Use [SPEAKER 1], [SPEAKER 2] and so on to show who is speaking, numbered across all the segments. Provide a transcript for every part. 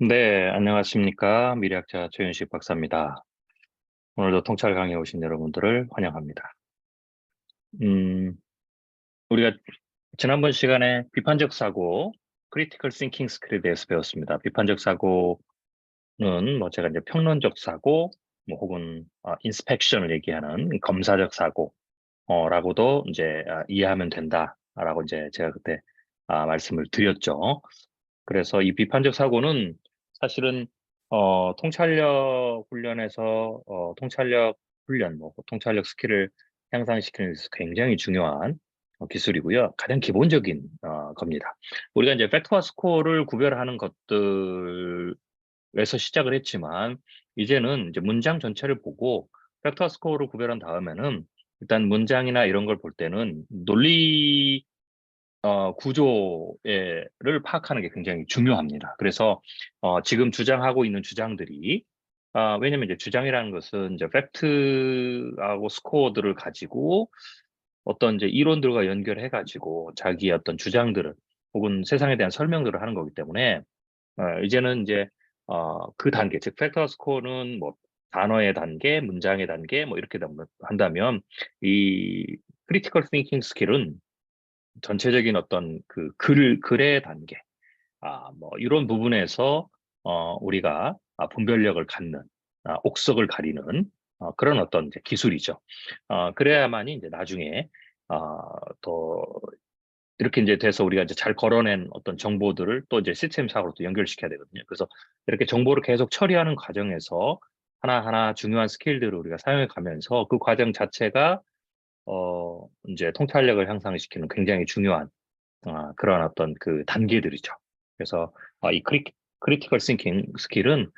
[SPEAKER 1] 네, 안녕하십니까. 미래학자 최윤식 박사입니다. 오늘도 통찰 강의에 오신 여러분들을 환영합니다. 음, 우리가 지난번 시간에 비판적 사고, 크리티컬 싱킹 스킬에 대해서 배웠습니다. 비판적 사고는 뭐 제가 이제 평론적 사고, 뭐 혹은 인스펙션을 얘기하는 검사적 사고라고도 이제 이해하면 된다라고 이제 제가 그때 말씀을 드렸죠. 그래서 이 비판적 사고는 사실은 통찰력 훈련에서 통찰력 훈련, 뭐 통찰력 스킬을 향상시키는 데 있어서 굉장히 중요한 기술이고요. 가장 기본적인 겁니다. 우리가 이제 팩트와 스코어를 구별하는 것들에서 시작을 했지만 이제는 이제 문장 전체를 보고 팩트와 스코어를 구별한 다음에는 일단 문장이나 이런 걸 볼 때는 논리 구조를 파악하는 게 굉장히 중요합니다. 그래서 지금 주장하고 있는 주장들이 왜냐면 이제 주장이라는 것은 이제 팩트하고 스코어들을 가지고 어떤 이제 이론들과 연결해 가지고 자기의 어떤 주장들을 혹은 세상에 대한 설명들을 하는 거기 때문에 이제는 이제 그 단계, 즉 팩트와 스코어는 뭐 단어의 단계, 문장의 단계 뭐 이렇게 한다면 이 크리티컬 띵킹 스킬은 전체적인 어떤 그 글의 단계, 뭐 이런 부분에서 우리가 분별력을 갖는, 옥석을 가리는 그런 어떤 이제 기술이죠. 그래야만이 이제 나중에 더 이렇게 이제 돼서 우리가 이제 잘 걸어낸 어떤 정보들을 또 이제 시스템 사고로 또 연결시켜야 되거든요. 그래서 이렇게 정보를 계속 처리하는 과정에서 하나하나 중요한 스킬들을 우리가 사용해 가면서 그 과정 자체가 이제 통찰력을 향상시키는 굉장히 중요한 그런 어떤 그 단계들이죠. 그래서 이 크리티컬 싱킹 스킬은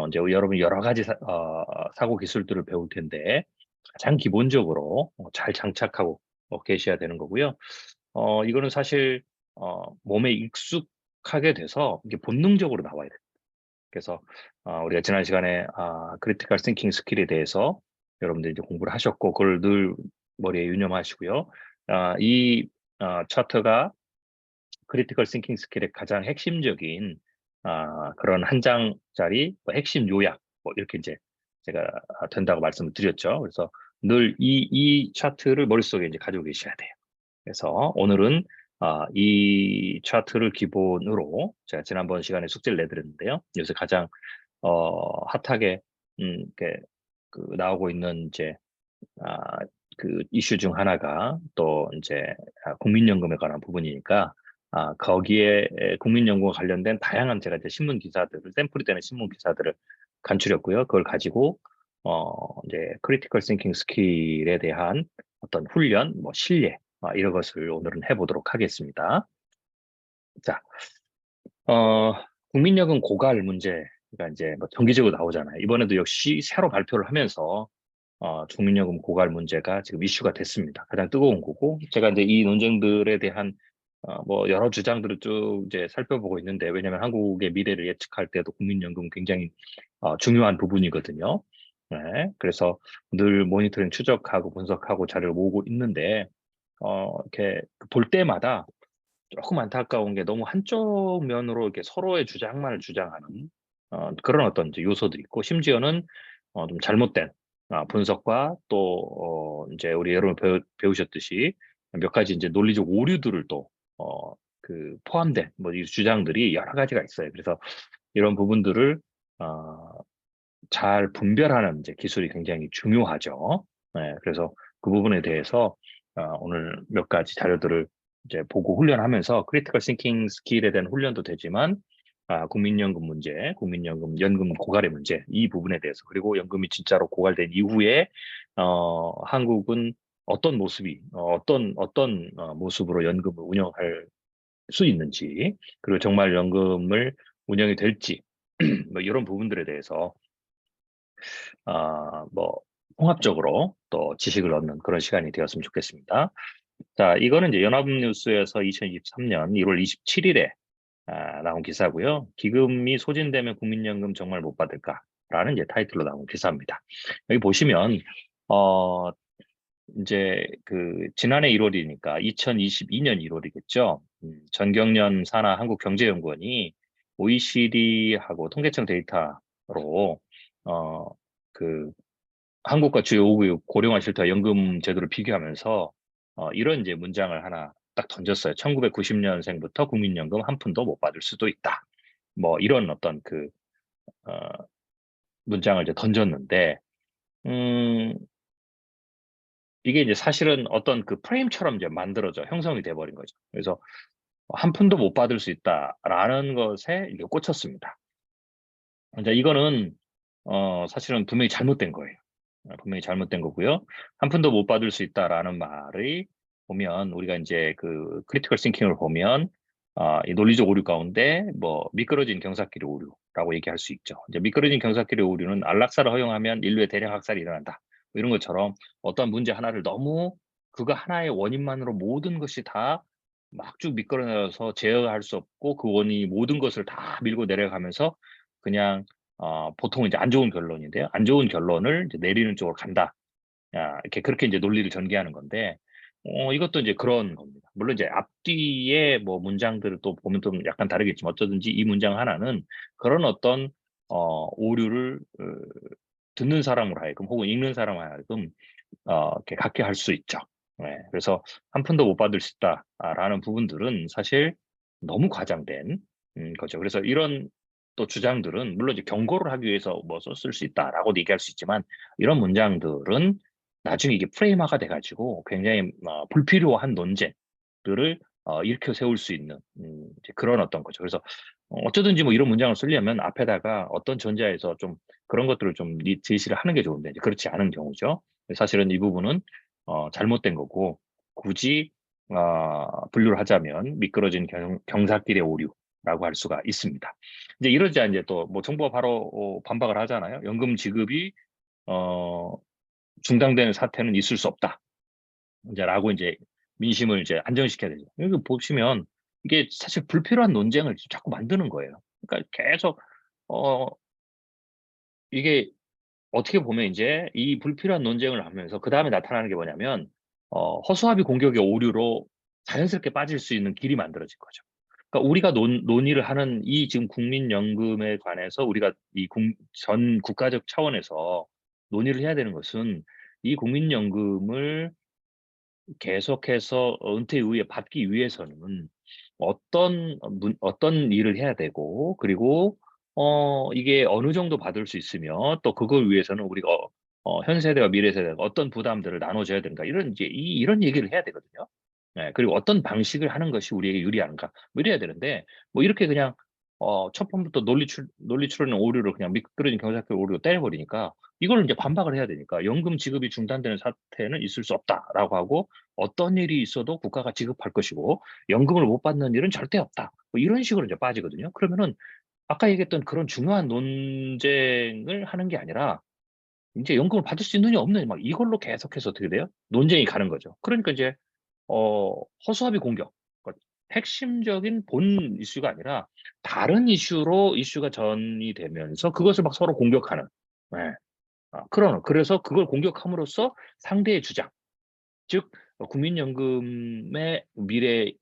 [SPEAKER 1] 이제 여러분 여러 가지 사고 기술들을 배울 텐데 가장 기본적으로 잘 장착하고 계셔야 되는 거고요. 이거는 사실 몸에 익숙하게 돼서 이게 본능적으로 나와야 돼요. 그래서 우리가 지난 시간에 크리티컬 싱킹 스킬에 대해서 여러분들이 이제 공부를 하셨고 그걸 늘 머리에 유념하시고요. 이 차트가 크리티컬 싱킹 스킬의 가장 핵심적인 그런 한 장짜리 뭐 핵심 요약 뭐 이렇게 이제 제가 된다고 말씀을 드렸죠. 그래서 늘 이 차트를 머릿속에 이제 가지고 계셔야 돼요. 그래서 오늘은 이 차트를 기본으로 제가 지난번 시간에 숙제를 내드렸는데요. 요새 가장 핫하게 이렇게 그 나오고 있는 이제 아, 그 이슈 중 하나가 또 이제 국민연금에 관한 부분이니까 거기에 국민연금과 관련된 다양한 제가 이제 신문 기사들을 샘플이 되는 신문 기사들을 간추렸고요. 그걸 가지고 이제 크리티컬 싱킹 스킬에 대한 어떤 훈련, 뭐 실례 이런 것을 오늘은 해보도록 하겠습니다. 자, 어, 국민연금 고갈 문제가 이제 뭐 정기적으로 나오잖아요. 이번에도 역시 새로 발표를 하면서 국민연금 고갈 문제가 지금 이슈가 됐습니다. 가장 뜨거운 거고, 제가 이제 이 논쟁들에 대한 뭐 여러 주장들을 쭉 이제 살펴보고 있는데, 왜냐하면 한국의 미래를 예측할 때도 국민연금 굉장히 중요한 부분이거든요. 네, 그래서 늘 모니터링 추적하고 분석하고 자료를 모으고 있는데, 이렇게 볼 때마다 조금 안타까운 게 너무 한쪽 면으로 이렇게 서로의 주장만을 주장하는 그런 어떤 이제 요소들이 있고 심지어는 좀 잘못된 분석과 또 이제 우리 여러분 배우셨듯이 몇 가지 이제 논리적 오류들을 또 그 포함된 뭐 이 주장들이 여러 가지가 있어요. 그래서 이런 부분들을 어, 잘 분별하는 이제 기술이 굉장히 중요하죠. 네, 그래서 그 부분에 대해서 오늘 몇 가지 자료들을 이제 보고 훈련하면서 크리티컬 싱킹 스킬에 대한 훈련도 되지만 국민연금 문제, 국민연금 연금 고갈의 문제 이 부분에 대해서 그리고 연금이 진짜로 고갈된 이후에 한국은 어떤 모습이 어떤 모습으로 연금을 운영할 수 있는지 그리고 정말 연금을 운영이 될지 뭐 이런 부분들에 대해서 뭐 통합적으로 또 지식을 얻는 그런 시간이 되었으면 좋겠습니다. 자, 이거는 이제 연합뉴스에서 2023년 1월 27일에 나온 기사고요. 기금이 소진되면 국민연금 정말 못 받을까라는 이제 타이틀로 나온 기사입니다. 여기 보시면 어 이제 그 지난해 1월이니까 2022년 1월이겠죠. 전경련 산하 한국경제연구원이 OECD하고 통계청 데이터로 그 한국과 주요 5국 고령화 실태 연금 제도를 비교하면서 이런 이제 문장을 하나 딱 던졌어요. 1990년생부터 국민연금 한 푼도 못 받을 수도 있다. 뭐 이런 어떤 그 어, 문장을 이제 던졌는데 음, 이게 이제 사실은 어떤 그 프레임처럼 이제 만들어져 형성이 돼 버린 거죠. 그래서 한 푼도 못 받을 수 있다라는 것에 이게 꽂혔습니다. 이제 이거는 사실은 분명히 잘못된 거예요. 분명히 잘못된 거고요. 한 푼도 못 받을 수 있다라는 말이 보면 우리가 인제 그 크리티컬 싱킹을 보면 이 논리적 오류 가운데 뭐 미끄러진 경사길의 오류라고 얘기할 수 있죠. 이제 미끄러진 경사길의 오류는 안락사를 허용하면 인류의 대량 학살이 일어난다. 뭐 이런 것처럼 어떤 문제 하나를 너무 그거 하나의 원인만으로 모든 것이 다 막 쭉 미끄러져서 제어할 수 없고 그 원인이 모든 것을 다 밀고 내려가면서 그냥 보통은 이제 안 좋은 결론인데요. 안 좋은 결론을 이제 내리는 쪽으로 간다. 이렇게 그렇게 이제 논리를 전개하는 건데 이것도 이제 그런 겁니다. 물론 이제 앞뒤에 뭐 문장들을 또 보면 좀 약간 다르겠지만 어쩌든지 이 문장 하나는 그런 어떤 오류를 듣는 사람으로 하여금 혹은 읽는 사람으로 하여금 이렇게 갖게 할 수 있죠. 네. 그래서 "한 푼도 못 받을 수 있다."라는 부분들은 사실 너무 과장된 거죠. 그래서 이런 또 주장들은 물론 이제 경고를 하기 위해서 뭐 "썼을 수 있다."라고도 얘기할 수 있지만 이런 문장들은 나중에 이게 프레임화가 돼 가지고 굉장히 불필요한 논쟁들을 일으켜 세울 수 있는 이제 그런 어떤 거죠. 그래서 어쩌든지 뭐 이런 문장을 쓰려면 앞에다가 어떤 전제하에서 좀 그런 것들을 좀 제시를 하는 게 좋은데 이제 그렇지 않은 경우죠. 사실은 이 부분은 잘못된 거고 굳이 분류를 하자면 미끄러진 경사길의 오류라고 할 수가 있습니다. 이제 이러자 인제 또 뭐 정부가 바로 반박을 하잖아요. "연금 지급이 어 중단되는 사태는 있을 수 없다." 인제라고 인제 민심을 이제 안정시켜야 되죠. 여기 보시면 이게 사실 불필요한 논쟁을 자꾸 만드는 거예요. 그러니까 계속 어 이게 어떻게 보면 인제 이 불필요한 논쟁을 하면서 그다음에 나타나는 게 뭐냐면 허수아비 공격의 오류로 자연스럽게 빠질 수 있는 길이 만들어진 거죠. 그러니까 우리가 논의를 하는 이 지금 국민연금에 관해서 우리가 이 전 국가적 차원에서 논의를 해야 되는 것은 이 국민연금을 계속해서 은퇴 이후에 받기 위해서는 어떤 일을 해야 되고 그리고 이게 어느 정도 받을 수 있으며 또 그걸 위해서는 우리가 현 세대와 미래 세대가 어떤 부담들을 나눠 줘야 되는가 이런 이제 이런 얘기를 해야 되거든요. 네. 그리고 어떤 방식을 하는 것이 우리에게 유리한가 뭐 이래야 되는데 뭐 이렇게 그냥 첫 번부터 논리 추론의 오류를 그냥 미끄러진 경사길 오류로 때려 버리니까 이거를 인제 반박을 해야 되니까 "연금 지급이 중단되는 사태는 있을 수 없다."라고 하고 "어떤 일이 있어도 국가가 지급할 것이고 연금을 못 받는 일은 절대 없다." 뭐 이런 식으로 이제 빠지거든요. 그러면은 아까 얘기했던 그런 중요한 논쟁을 하는 게 아니라 인제 연금을 받을 수 있느냐 없느냐 막 이걸로 계속해서 어떻게 돼요? 논쟁이 가는 거죠. 그러니까 이제 허수아비 공격. 그러니까 핵심적인 본 이슈가 아니라 다른 이슈로 이슈가 전이 되면서 그것을 막 서로 공격하는. 예. 그래서 그걸 공격함으로써 상대의 주장, 즉 국민연금의 미래에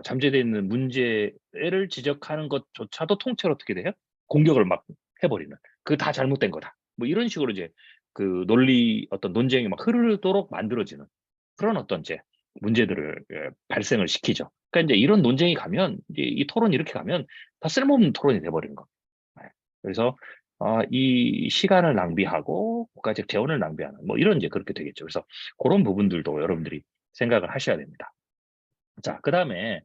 [SPEAKER 1] 잠재되어 있는 문제를 지적하는 것조차도 통째로 어떻게 돼요? 공격을 막 해 버리는. "그거 다 잘못된 거다." 뭐 이런 식으로 이제 그 어떤 논쟁이 막 흐르도록 만들어지는 그런 어떤 이제 문제들을 발생을 시키죠. 그러니까 인제 이런 논쟁이 가면 이제 이 토론이 이렇게 가면 다 쓸모없는 토론이 돼 버리는 겁니다. 예. 그래서 이 시간을 낭비하고 국가적 재원을 낭비하는 뭐 이런 이제 그렇게 되겠죠. 그래서 고런 부분들도 여러분들이 생각을 하셔야 됩니다. 자 그다음에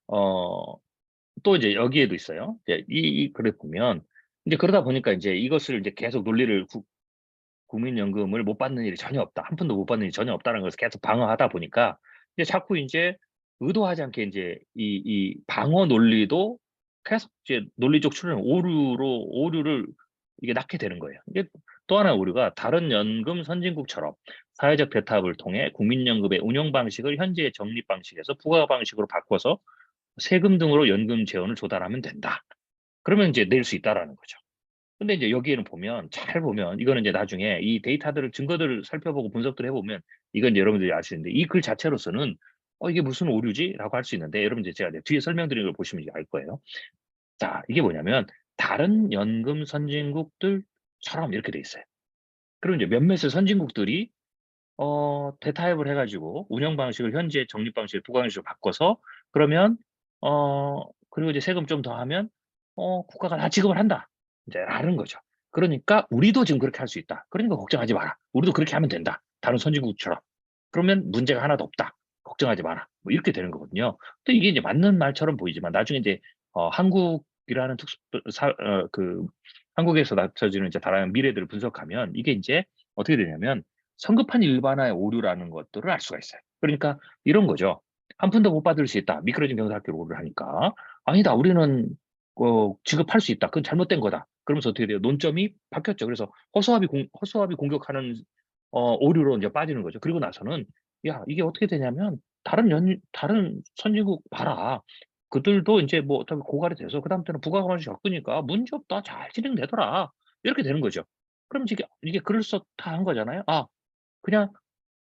[SPEAKER 1] 어 또 이제 여기에도 있어요. 이제 이 글을 보면 인제 그러다 보니까 인제 이것을 이제 계속 논리를 국민연금을 못 받는 일이 전혀 없다. 한 푼도 못 받는 일이 전혀 없다는 것을 계속 방어하다 보니까 이제 자꾸 인제 의도하지 않게 인제 이 방어 논리도 계속 이제 논리적 추론의 오류를 이게 낳게 되는 거예요. 이게 또 하나의 오류가 다른 연금 선진국처럼 사회적 대타협을 통해 국민연금의 운영 방식을 현재의 적립 방식에서 부가 방식으로 바꿔서 세금 등으로 연금 재원을 조달하면 된다. 그러면 인제 낼 수 있다라는 거죠. 근데 이제 여기에는 보면 잘 보면 이거는 이제 나중에 이 데이터들을 증거들을 살펴보고 분석들을 해 보면 이건 이제 여러분들이 아시는데 이 글 자체로서는 '이게 무슨 오류지?'라고 할 수 있는데 여러분들 제가 이제 뒤에 설명드리는 걸 보시면 이제 알 거예요. 자, 이게 뭐냐면 다른 연금 선진국들처럼 이렇게 돼 있어요. 그리고 이제 몇몇의 선진국들이 대타협을 해 가지고 운영 방식을 현재 적립 방식을 부가형식으로 바꿔서 그러면 그리고 이제 세금 좀 더 하면 국가가 다 지급을 한다. 이제 라는 거죠. 그러니까 "우리도 지금 그렇게 할 수 있다. 그러니까 걱정하지 마라. 우리도 그렇게 하면 된다. 다른 선진국처럼. 그러면 문제가 하나도 없다. 걱정하지 마라." 뭐 이렇게 되는 거거든요. 근데 이게 이제 맞는 말처럼 보이지만 나중에 이제 한국이라는 특수 그 한국에서 낮춰지는 이제 다양한 미래들을 분석하면 이게 인제 어떻게 되냐면 성급한 일반화의 오류라는 것들을 알 수가 있어요. 그러니까 이런 거죠. "한 푼도 못 받을 수 있다. 미끄러진 경사학교로 오류를 하니까." "아니다. 우리는 지급할 수 있다. 그건 잘못된 거다." 그러면서 어떻게 돼요? 논점이 바뀌었죠. 그래서 허수아비 공격하는 오류로 인제 빠지는 거죠. 그리고 나서는 야 이게 어떻게 되냐면 다른 선진국 봐라. 그들도 인제 뭐 어차피 고갈이 돼서 그다음부터는 부가가치 겪으니까 문제 없다. 잘 진행되더라. 이렇게 되는 거죠. 그럼 이게 그럴싸한 거잖아요. 아 그냥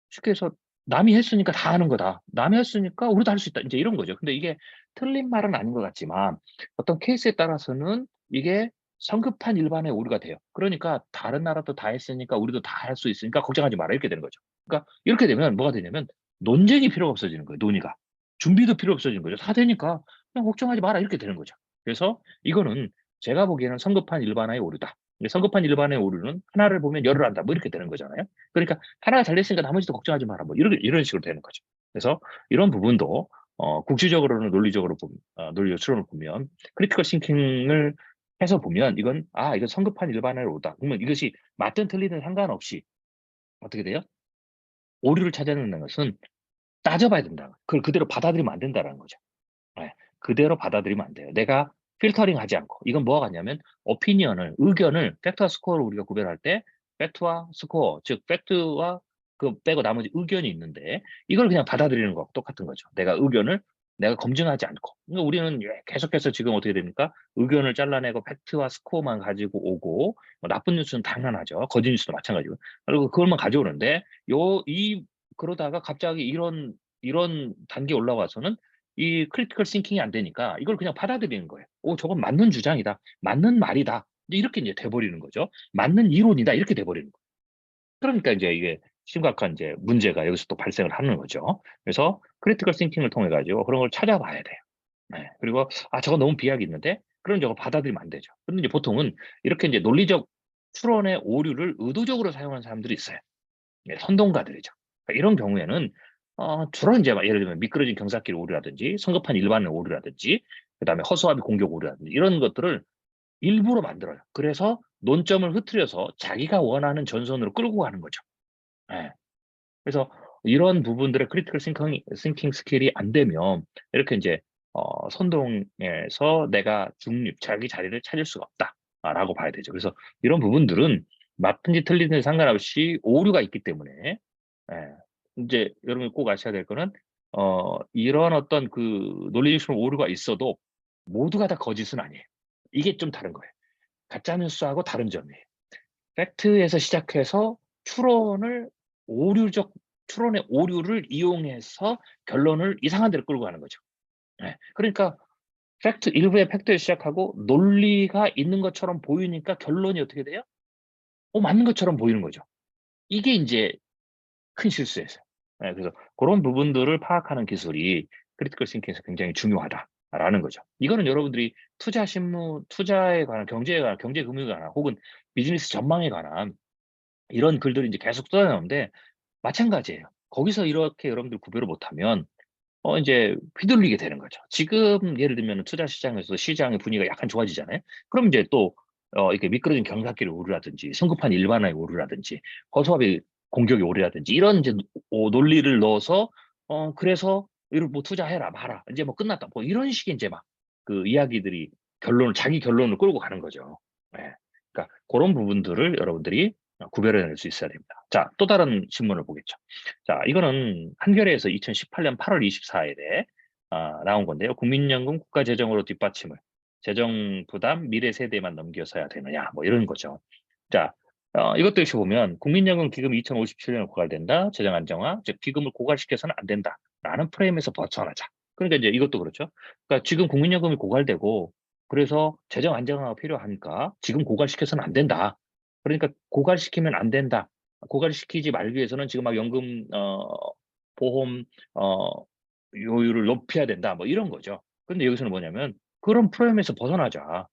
[SPEAKER 1] 쉽게 해서 '남이 했으니까 다 하는 거다. 남이 했으니까 우리도 할 수 있다.' 인제 이런 거죠. 근데 이게 틀린 말은 아닌 것 같지만 어떤 케이스에 따라서는 이게 성급한 일반의 오류가 돼요. 그러니까 '다른 나라도 다 했으니까 우리도 다 할 수 있으니까 걱정하지 마라.' 이렇게 되는 거죠. 그러니까 이렇게 되면 뭐가 되냐면 논쟁이 필요가 없어지는 거예요, 논의가. 준비도 필요 없어지는 거죠. 다 되니까 '그냥 걱정하지 마라.' 이렇게 되는 거죠. 그래서 이거는 제가 보기에는 성급한 일반화의 오류다. 근데 성급한 일반화의 오류는 하나를 보면 열을 안다. 뭐 이렇게 되는 거잖아요. 그러니까 하나가 잘 됐으니까 나머지도 걱정하지 마라. 뭐 이런 식으로 되는 거죠. 그래서 이런 부분도 국시적으로는 논리적으로 논리적 추론을 보면 크리티컬 싱킹을 해서 보면 이건 '아 이건 성급한 일반화의 오류다.' 그러면 이것이 맞든 틀리든 상관없이 어떻게 돼요? 오류를 찾아내는 것은 따져봐야 된다. 그걸 그대로 받아들이면 안 된다라는 거죠. 예. 그대로 받아들이면 안 돼요. 내가 필터링하지 않고 이건 뭐가 같냐면 의견을 팩트와 스코어를 우리가 구별할 때 팩트와 스코어 즉 팩트와 그 빼고 나머지 의견이 있는데 이걸 그냥 받아들이는 거하고 똑같은 거죠. 내가 검증하지 않고. 그러니까 우리는 계속해서 지금 어떻게 됩니까? 의견을 잘라내고 팩트와 스코어만 가지고 오고 뭐 나쁜 뉴스는 당연하죠. 거짓 뉴스도 마찬가지고. 그리고 그것만 가져오는데 요 이 그러다가 갑자기 이런 단계에 올라와서는 이 크리티컬 싱킹이 안 되니까 이걸 그냥 받아들이는 거예요. '어 저건 맞는 주장이다. 맞는 말이다.' 이제 이렇게 인제 돼 버리는 거죠. '맞는 이론이다.' 이렇게 돼 버리는 거예요. 그러니까 인제 이게 심각한 인제 문제가 여기서 또 발생을 하는 거죠. 그래서 크리티컬 싱킹을 통해 가지고 그런 걸 찾아봐야 돼요. 네. 그리고 '아 저건 너무 비약이 있는데?' 그럼 저거 받아들이면 안 되죠. 근데 이제 보통은 이렇게 인제 논리적 추론의 오류를 의도적으로 사용하는 사람들이 있어요. 예 선동가들이죠. 그러니까 이런 경우에는 주로 인제 막 예를 들면 미끄러진 경사길 오류라든지 성급한 일반의 오류라든지 그다음에 허수아비 공격 오류라든지 이런 것들을 일부러 만들어요. 그래서 논점을 흐트려서 자기가 원하는 전선으로 끌고 가는 거죠. 예. 그래서 이런 부분들의 크리티컬 싱킹 스킬이 안 되면 이렇게 인제 선동해서 '내가 자기 자리를 찾을 수가 없다.'라고 봐야 되죠. 그래서 이런 부분들은 맞든지 틀리든지 상관없이 오류가 있기 때문에 예 인제 여러분이 꼭 아셔야 될 거는 이런 어떤 그 논리적으로 오류가 있어도 모두가 다 거짓은 아니에요. 이게 좀 다른 거예요. 가짜 뉴스하고 다른 점이에요. 팩트에서 시작해서 추론을 오류적 추론의 오류를 이용해서 결론을 이상한 데로 끌고 가는 거죠. 예. 그러니까 일부의 팩트에 시작하고 논리가 있는 것처럼 보이니까 결론이 어떻게 돼요? 맞는 것처럼 보이는 거죠. 이게 인제 큰 실수예요. 예 그래서 고런 부분들을 파악하는 기술이 크리티컬 싱킹에서 굉장히 중요하다라는 거죠. 이거는 여러분들이 투자에 관한 경제에 관한 경제 금융에 관한 혹은 비즈니스 전망에 관한 이런 글들이 인제 계속 쏟아나오는데 마찬가지예요. 거기서 이렇게 여러분들 구별을 못하면 인제 휘둘리게 되는 거죠. 지금 예를 들면은 투자 시장에서 시장의 분위기가 약간 좋아지잖아요. 그럼 이제 또 이렇게 미끄러진 경사길의 오류라든지 성급한 일반화의 오류라든지 허수아비 공격의 오류라든지 이런 인제 논리를 넣어서 그래서 "이를 뭐 투자해라. 마라. 인제 뭐 끝났다." 뭐 이런 식의 인제 막 그 이야기들이 자기 결론을 끌고 가는 거죠. 예. 그러니까 고런 부분들을 여러분들이 구별해낼 수 있어야 됩니다. 자 또 다른 신문을 보겠죠. 자 이거는 한겨레에서 2018년 8월 24일에 나온 건데요. "국민연금 국가재정으로 뒷받침을 재정 부담 미래 세대에만 넘겨서야 되느냐." 뭐 이런 거죠. 자 이것도 역시 보면 "국민연금 기금이 2057년에 고갈된다. 재정 안정화, 즉 기금을 고갈시켜서는 안 된다."라는 프레임에서 벗어나자. 그러니까 이제 이것도 그렇죠. 그러니까 지금 국민연금이 고갈되고 그래서 재정 안정화가 필요하니까 지금 고갈시켜서는 안 된다. 그러니까 고갈시키면 안 된다. 고갈시키지 말기 위해서는 지금 막 연금 보험 어 요율을 높여야 된다. 뭐 이런 거죠. 근데 여기서는 뭐냐면 "그런 프레임에서 벗어나자.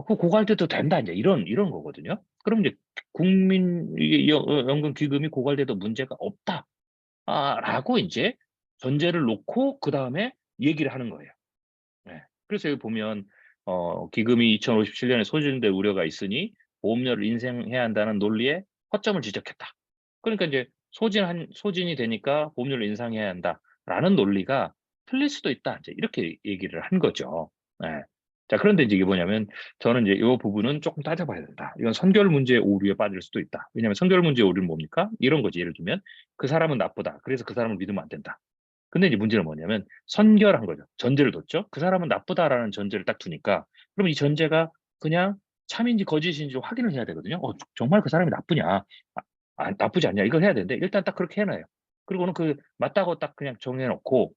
[SPEAKER 1] 그 고갈돼도 된다." 인제 이런 거거든요. 그럼 이제 국민 이게 연금 기금이 고갈돼도 문제가 없다. 라고 인제 전제를 놓고 그다음에 얘기를 하는 거예요. 네. 그래서 여기 보면 기금이 2057 년에 소진될 우려가 있으니 보험료를 인상해야 한다는 논리에 허점을 지적했다. 그러니까 인제 소진이 되니까 보험료를 인상해야 한다라는 논리가 틀릴 수도 있다. 이제 이렇게 얘기를 한 거죠. 예. 자, 그런데 인제 이게 뭐냐면 저는 이제 요 부분은 쪼끔 따져 봐야 된다. 이건 선결 문제의 오류에 빠질 수도 있다. 왜냐하면 선결 문제의 오류는 뭡니까? 이런 거지. 예를 들면 '그 사람은 나쁘다. 그래서 그 사람을 믿으면 안 된다.' 근데 이제 문제는 뭐냐면 선결한 거죠. 전제를 뒀죠. '그 사람은 나쁘다.'라는 전제를 딱 두니까 그럼 이 전제가 그냥 참인지 거짓인지 확인을 해야 되거든요. 정말 그 사람이 나쁘냐, 나쁘지 않냐 이걸 해야 되는데 일단 딱 그렇게 해 놔요. 그리고는 그 맞다고 딱 그냥 정해 놓고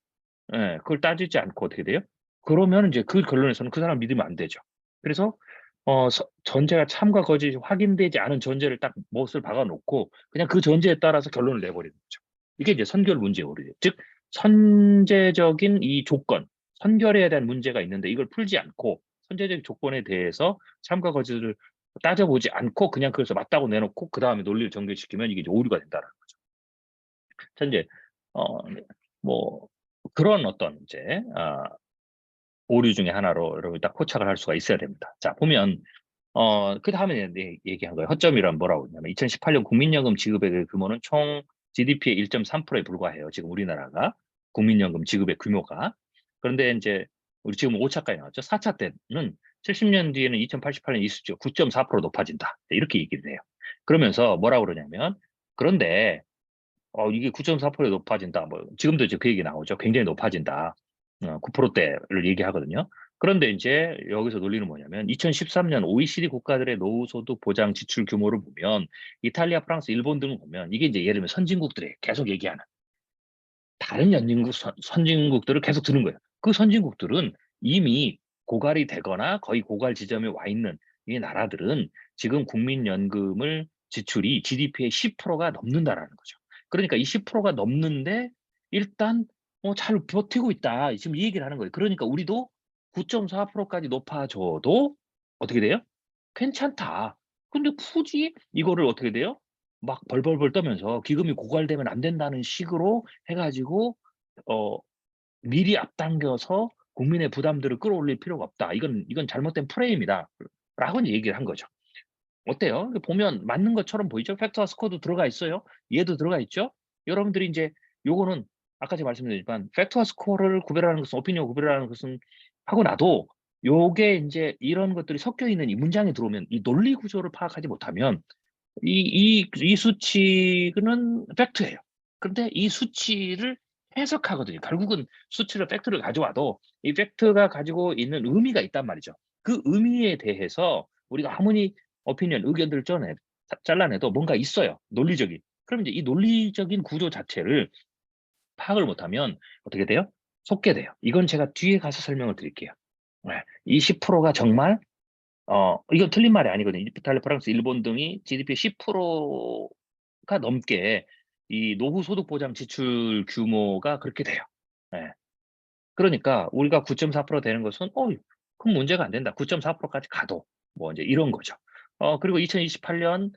[SPEAKER 1] 예 그걸 따지지 않고 어떻게 돼요? 그러면 인제 그 결론에서는 그 사람을 믿으면 안 되죠. 그래서 전제가 참과 거짓이 확인되지 않은 전제를 딱 못을 박아 놓고 그냥 그 전제에 따라서 결론을 내 버리는 거죠. 이게 이제 선결 문제의 오류예요. 즉 선제적인 이 조건, 선결에 대한 문제가 있는데 이걸 풀지 않고 선제적 조건에 대해서 참과 거짓을 따져 보지 않고 그냥 그래서 맞다고 내놓고 그다음에 논리를 전개시키면 이게 이제 오류가 된다라는 거죠. 자 인제 네 뭐 그런 어떤 이제 오류 중에 하나로 여러분이 딱 포착을 할 수가 있어야 됩니다. 자 보면 그다음에 네 얘기한 거예요. 허점이란 뭐라고 했냐면 2018년 국민연금 지급액의 규모는 총 GDP의 1.3%에 불과해요. 지금 우리나라가 국민연금 지급의 규모가. 그런데 인제 우리 지금 5 차까지 나왔죠. 4차 때는 70년 뒤에는 2088년 이 수치가 9.4% 높아진다. 이렇게 얘기를 해요. 그러면서 뭐라고 그러냐면 "그런데 이게 9.4% 높아진다." 뭐 지금도 이제 그 얘기 나오죠. "굉장히 높아진다." 9% 대를 얘기하거든요. 그런데 인제 여기서 논리는 뭐냐면 2013년 OECD 국가들의 노후소득 보장 지출 규모를 보면 이탈리아, 프랑스, 일본 등을 보면 이게 인제 예를 들면 선진국들이 계속 얘기하는 다른 선진국들을 계속 드는 거예요. 그 선진국들은 이미 고갈이 되거나 거의 고갈 지점에 와 있는 이 나라들은 지금 국민연금을 지출이 GDP의 10%가 넘는다라는 거죠. 그러니까 이 10%가 넘는데 일단 "잘 버티고 있다." 지금 이 얘기를 하는 거예요. 그러니까 우리도 9.4% 까지 높아져도 어떻게 돼요? "괜찮다." 근데 굳이 이거를 어떻게 돼요? 막 벌벌벌 떠면서 기금이 고갈되면 안 된다는 식으로 해 가지고 어 미리 앞당겨서 국민의 부담들을 끌어올릴 필요가 없다. 이건 잘못된 프레임이다. 라고 이제 얘기를 한 거죠. 어때요? 그 보면 맞는 것처럼 보이죠? 팩트와 스코어도 들어가 있어요. 얘도 들어가 있죠? 여러분들이 인제 요거는 아까 제가 말씀드렸지만 팩트와 스코어를 구별하는 것은 오피니언을 구별하는 것은 하고 나도 요게 인제 이런 것들이 섞여 있는 이 문장에 들어오면 이 논리 구조를 파악하지 못하면 이 수치는 팩트예요. 근데 이 수치를 해석하거든요. 결국은 수치를 팩트를 가져와도 이 팩트가 가지고 있는 의미가 있단 말이죠. 그 의미에 대해서 우리가 아무리 오피니언 의견들을 잘라내도 뭔가 있어요, 논리적인. 그럼 이제 이 논리적인 구조 자체를 파악을 못하면 어떻게 돼요? 속게 돼요. 이건 제가 뒤에 가서 설명을 드릴게요. 예. 이 10%가 정말 이건 틀린 말이 아니거든요. 이탈리아, 프랑스, 일본 등이 GDP의 10%가 넘게 이 노후 소득 보장 지출 규모가 그렇게 돼요. 예. 그러니까 우리가 9.4% 되는 것은 큰 문제가 안 된다. 9.4% 까지 가도 뭐 인제 이런 거죠. 그리고 2028년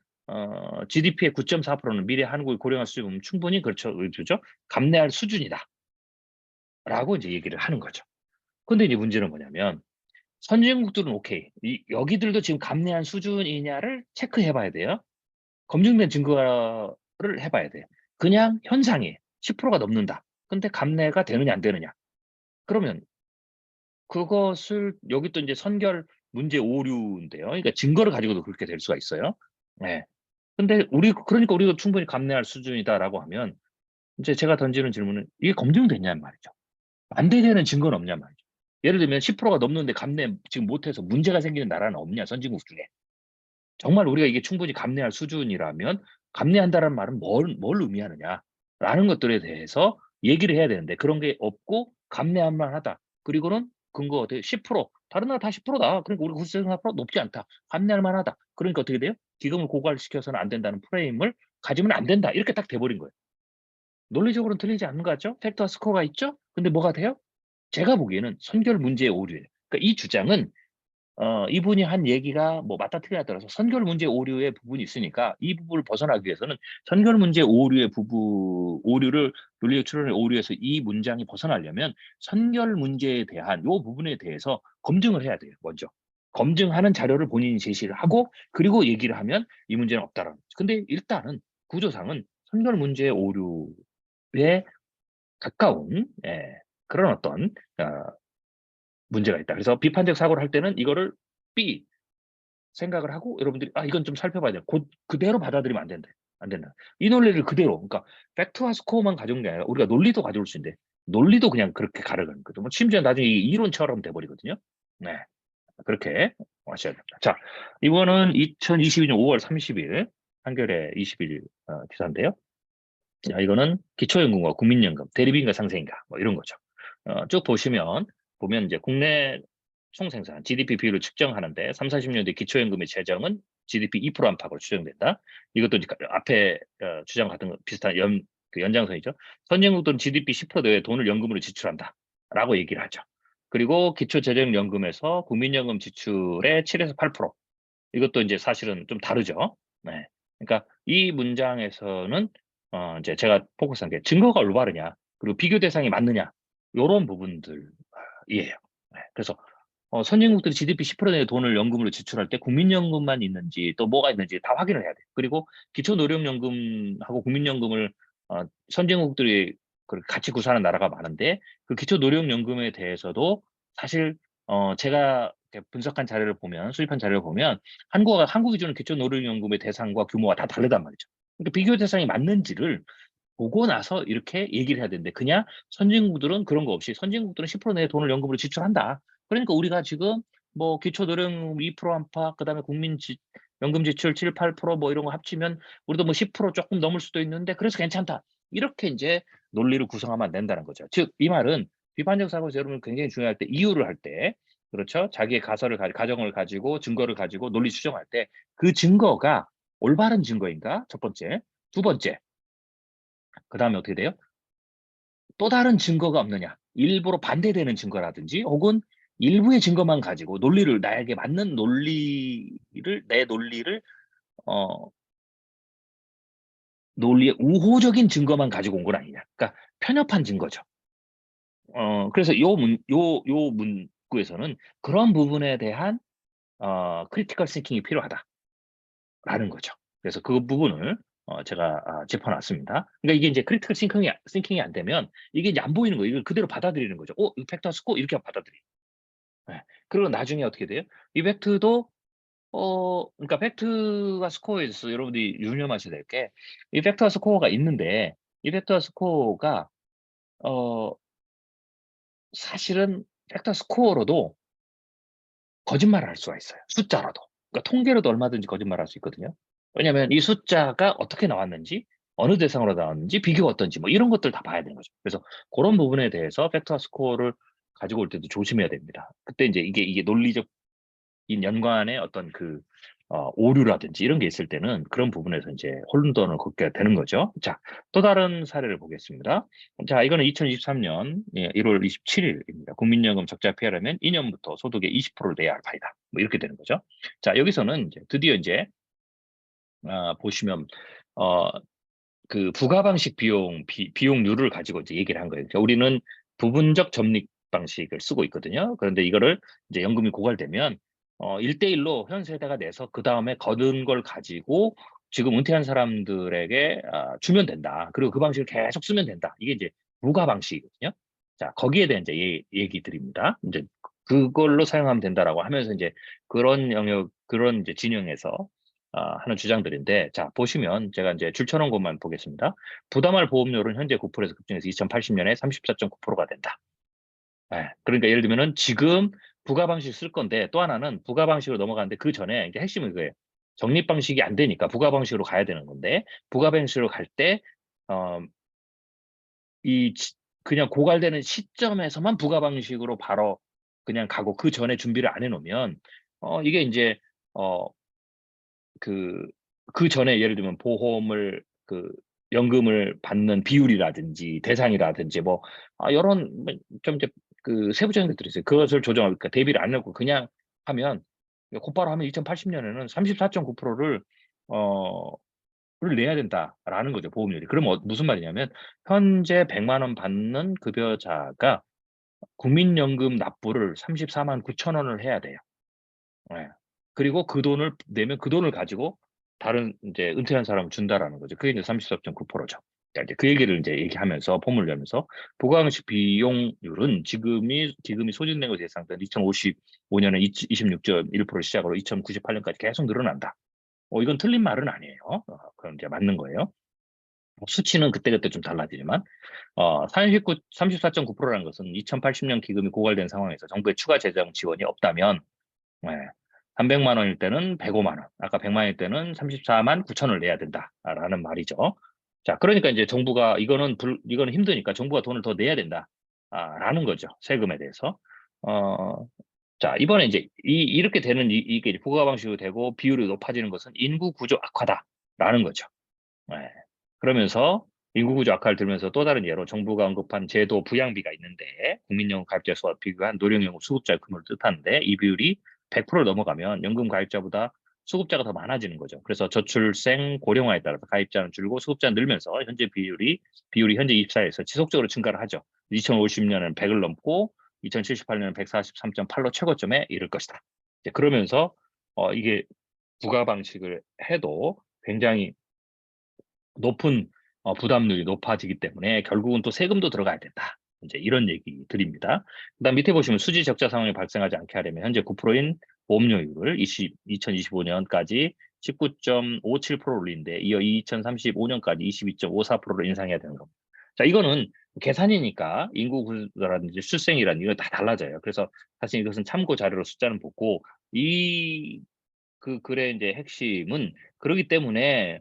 [SPEAKER 1] GDP의 9.4%는 미래 한국이 고령화 수준을 보면 충분히 그렇죠. 그죠? 감내할 수준이다라고 인제 얘기를 하는 거죠. 근데 이제 문제는 뭐냐면 선진국들은 오케이. 여기들도 지금 감내한 수준이냐를 체크해 봐야 돼요. 검증된 증거를 해 봐야 돼요. 그냥 현상이에요. 10%가 넘는다. 근데 감내가 되느냐 안 되느냐. 그러면 그것을 여기 또 인제 선결 문제 오류인데요. 그러니까 증거를 가지고도 그렇게 될 수가 있어요. 예. 근데 그러니까 우리도 충분히 감내할 수준이다라고 하면 인제 제가 던지는 질문은 이게 검증됐냐는 말이죠. 반대되는 증거는 없냔 말이죠. 예를 들면 10%가 넘는데 감내 지금 못해서 문제가 생기는 나라는 없냐 선진국 중에. 정말 우리가 이게 충분히 감내할 수준이라면 감내한다라는 말은 뭘 의미하느냐라는 것들에 대해서 얘기를 해야 되는데 그런 게 없고 감내할 만하다. 그리고는 근거 어떻게 10%, 다른 나라 다 10%다. 그러니까 우리 국세 상품 높지 않다. 감내할 만하다. 그러니까 어떻게 돼요? 기금을 고갈시켜서는 안 된다는 프레임을 가지면 안 된다. 이렇게 딱 돼 버린 거예요. 논리적으로는 틀리지 않는 것 같죠? 팩트와 스코어가 있죠? 근데 뭐가 돼요? 제가 보기에는 선결 문제의 오류예요. 그러니까 이 주장은 이분이 한 얘기가 뭐 맞다 틀리냐에 따라서 선결 문제 오류의 부분이 있으니까 이 부분을 벗어나기 위해서는 선결 문제 오류의 오류를 논리적 추론의 오류에서 이 문장이 벗어나려면 선결 문제에 대한 요 부분에 대해서 검증을 해야 돼요. 먼저. 검증하는 자료를 본인이 제시를 하고 그리고 얘기를 하면 이 문제는 없다라는 거죠. 근데 일단은 구조상은 선결 문제의 오류에 가까운 그런 어떤 문제가 있다. 그래서 비판적 사고를 할 때는 이거를 B 생각을 하고 여러분들이 '아 이건 좀 살펴봐야 된다.' 그대로 받아들이면 안 된다. 안 된다. 이 논리를 그대로 그러니까 팩트와 스코어만 가져온 게 아니라 우리가 논리도 가져올 수 있는데 논리도 그냥 그렇게 가려가는 거죠. 뭐 심지어 나중에 이게 이론처럼 돼 버리거든요. 네. 그렇게 아셔야 됩니다. 자, 이거는 2022년 5월 30일 한겨레 21 기사인데요. 자, 이거는 기초연금과 국민연금, 대리비인가 상생인가 뭐 이런 거죠. 쭉 보면 이제 국내 총생산 GDP 비율을 측정하는데 3-40년대 기초연금의 재정은 GDP 2% 안팎으로 추정된다. 이것도 이제 앞에 주장 같은 거 비슷한 그 연장선이죠. 선진국들은 GDP 10% 내외 돈을 연금으로 지출한다라고 얘기를 하죠. 그리고 기초재정연금에서 국민연금 지출의 7에서 8%. 이것도 이제 사실은 좀 다르죠. 네. 그러니까 이 문장에서는 이제 제가 포커스한 게 증거가 올바르냐, 그리고 비교 대상이 맞느냐, 요런 부분들이에요. 네. 그래서 선진국들이 GDP 10% 내의 돈을 연금으로 지출할 때 국민연금만 있는지 또 뭐가 있는지 다 확인을 해야 돼요. 그리고 기초노령연금하고 국민연금을 선진국들이 같이 구사하는 나라가 많은데 그 기초노령연금에 대해서도 사실 제가 이렇게 분석한 자료를 보면 수집한 자료를 보면 한국 기준은 기초노령연금의 대상과 규모가 다 다르단 말이죠. 그러니까 비교 대상이 맞는지를 보고 나서 이렇게 얘기를 해야 되는데 그냥 선진국들은 그런 거 없이 선진국들은 10% 내의 돈을 연금으로 지출한다. 그러니까 우리가 지금 뭐 기초노령연금 2% 안팎 그다음에 연금 지출 7-8%뭐 이런 거 합치면 우리도 뭐 10% 조금 넘을 수도 있는데 그래서 괜찮다. 이렇게 인제 논리를 구성하면 안 된다는 거죠. 즉 이 말은 비판적 사고에서 여러분 굉장히 중요할 때 이유를 할 때 그렇죠? 자기의 가정을 가지고 증거를 가지고 논리 추정할 때 그 증거가 올바른 증거인가? 첫 번째. 두 번째 그다음에 어떻게 돼요? 또 다른 증거가 없느냐. 일부러 반대되는 증거라든지 혹은 일부의 증거만 가지고 나에게 맞는 내 논리를 어 논리의 우호적인 증거만 가지고 온 건 아니냐. 그러니까 편협한 증거죠. 그래서 요 문구에서는 그런 부분에 대한 critical thinking이 필요하다라는 거죠. 그래서 그 부분을 제가 짚어 놨습니다. 그러니까 이게 인제 critical thinking이 안 되면 이게 이제 안 보이는 거예요. 이걸 그대로 받아들이는 거죠. 이거 팩트와 스코어 이렇게 받아들여요. 예. 그리고 나중에 어떻게 돼요? 이 팩트도 그러니까 팩트와 스코어에 있어서 여러분들이 유념하셔야 될 게 이 팩트와 스코어가 있는데 이 팩트와 스코어가 어 사실은 팩트와 스코어로도 거짓말을 할 수가 있어요, 숫자로도. 그러니까 통계로도 얼마든지 거짓말을 할 수 있거든요. 왜냐하면 이 숫자가 어떻게 나왔는지, 어느 대상으로 나왔는지, 비교가 어떤지 뭐 이런 것들 다 봐야 되는 거죠. 그래서 고런 부분에 대해서 팩트와 스코어를 가지고 올 때도 조심해야 됩니다. 그때 인제 이게 논리적 인 연관의 어떤 오류라든지 이런 게 있을 때는 그런 부분에서 인제 혼돈을 겪게 되는 거죠. 자, 또 다른 사례를 보겠습니다. 자, 이거는 2023년 1월 27 일입니다. 국민연금 적자 피하려면 2 년부터 소득의 20%를 내야 할 판이다. 뭐 이렇게 되는 거죠. 자, 여기서는 인제 드디어 인제 보시면 어 부가 방식 비용률을 가지고 이제 얘기를 한 거예요. 그러니까 우리는 부분적 적립 방식을 쓰고 있거든요. 그런데 이거를 이제 연금이 고갈되면 1대1로 현 세대가 내서 그다음에 거둔 걸 가지고 지금 은퇴한 사람들에게 주면 된다. 그리고 그 방식을 계속 쓰면 된다. 이게 이제 부가 방식이거든요. 자, 거기에 대한 이제 얘기들입니다. 인제 그걸로 사용하면 된다라고 하면서 인제 그런 이제 진영에서 하는 주장들인데 자 보시면 제가 인제 줄쳐 놓은 것만 보겠습니다. 부담할 보험료는 현재 9%에서 급증해서 2080년에 34.9%가 된다. 예. 그러니까 예를 들면은 지금 부가 방식 쓸 건데 또 하나는 부가 방식으로 넘어가는데 그전에 이제 핵심은 이거예요. 적립 방식이 안 되니까 부가 방식으로 가야 되는 건데 부가 방식으로 갈 때 어 이 그냥 고갈되는 시점에서만 부가 방식으로 바로 그냥 가고 그 전에 준비를 안 해놓으면 이게 이제 어, 그 전에 예를 들면 보험을 연금을 받는 비율이라든지 대상이라든지 뭐 이런 좀 이제 그 세부적인 것들이 있어요. 그것을 조정하니까 대비를 안 하고 그냥 하면 곧바로 하면 2080년에는 34.9%를 를 내야 된다라는 거죠, 보험료리. 그럼 무슨 말이냐면 현재 100만 원 받는 급여자가 국민연금 납부를 34만 9천 원을 해야 돼요. 예. 그리고 그 돈을 내면 그 돈을 가지고 다른 이제 은퇴한 사람을 준다라는 거죠. 그게 이제 34.9%죠. 자, 이제 그 얘기를 이제 얘기하면서 폼을 내면서 부가응시 비용률은 기금이 소진된 것에 예상된 2055년에 26.1% 시작으로 2098년까지 계속 늘어난다. 이건 틀린 말은 아니에요. 그럼 이제 맞는 거예요. 수치는 그때그때 좀 달라지지만 34.9%라는 것은 2080년 기금이 고갈된 상황에서 정부의 추가 재정 지원이 없다면 네. 300만 원일 때는 105만 원, 아까 100만 원일 때는 34만 9천 원을 내야 된다라는 말이죠. 자, 그러니까 이제 정부가 이거는 힘드니까 정부가 돈을 더 내야 된다라는 거죠. 세금에 대해서. 어, 자, 이번에 이제 이렇게 되는 이게 부가 방식으로 되고 비율이 높아지는 것은 인구 구조 악화다라는 거죠. 네. 그러면서 인구 구조 악화를 들면서 또 다른 예로 정부가 언급한 제도 부양비가 있는데 국민연금 가입자 수와 비교한 노령연금 수급자의 규모를 뜻하는데 이 비율이 100%를 넘어가면 연금 가입자보다 수급자가 더 많아지는 거죠. 그래서 저출생 고령화에 따라서 가입자는 줄고 수급자는 늘면서 현재 비율이 현재 24에서 지속적으로 증가를 하죠. 2050년은 100을 넘고 2078년은 143.8로 최고점에 이를 것이다. 이제 그러면서 이게 부가 방식을 해도 굉장히 높은 부담률이 높아지기 때문에 결국은 또 세금도 들어가야 된다. 이제 이런 얘기 드립니다. 그다음 밑에 보시면 수지 적자 상황이 발생하지 않게 하려면 현재 9%인 보험료율을 2025년까지 19.57% 올리는데 이어 2035년까지 22.54%로 인상해야 되는 겁니다. 자, 이거는 계산이니까 인구 구조라든지 출생이라든지 이거 다 달라져요. 그래서 사실 이것은 참고 자료로 숫자는 보고 그 글의 이제 핵심은 그러기 때문에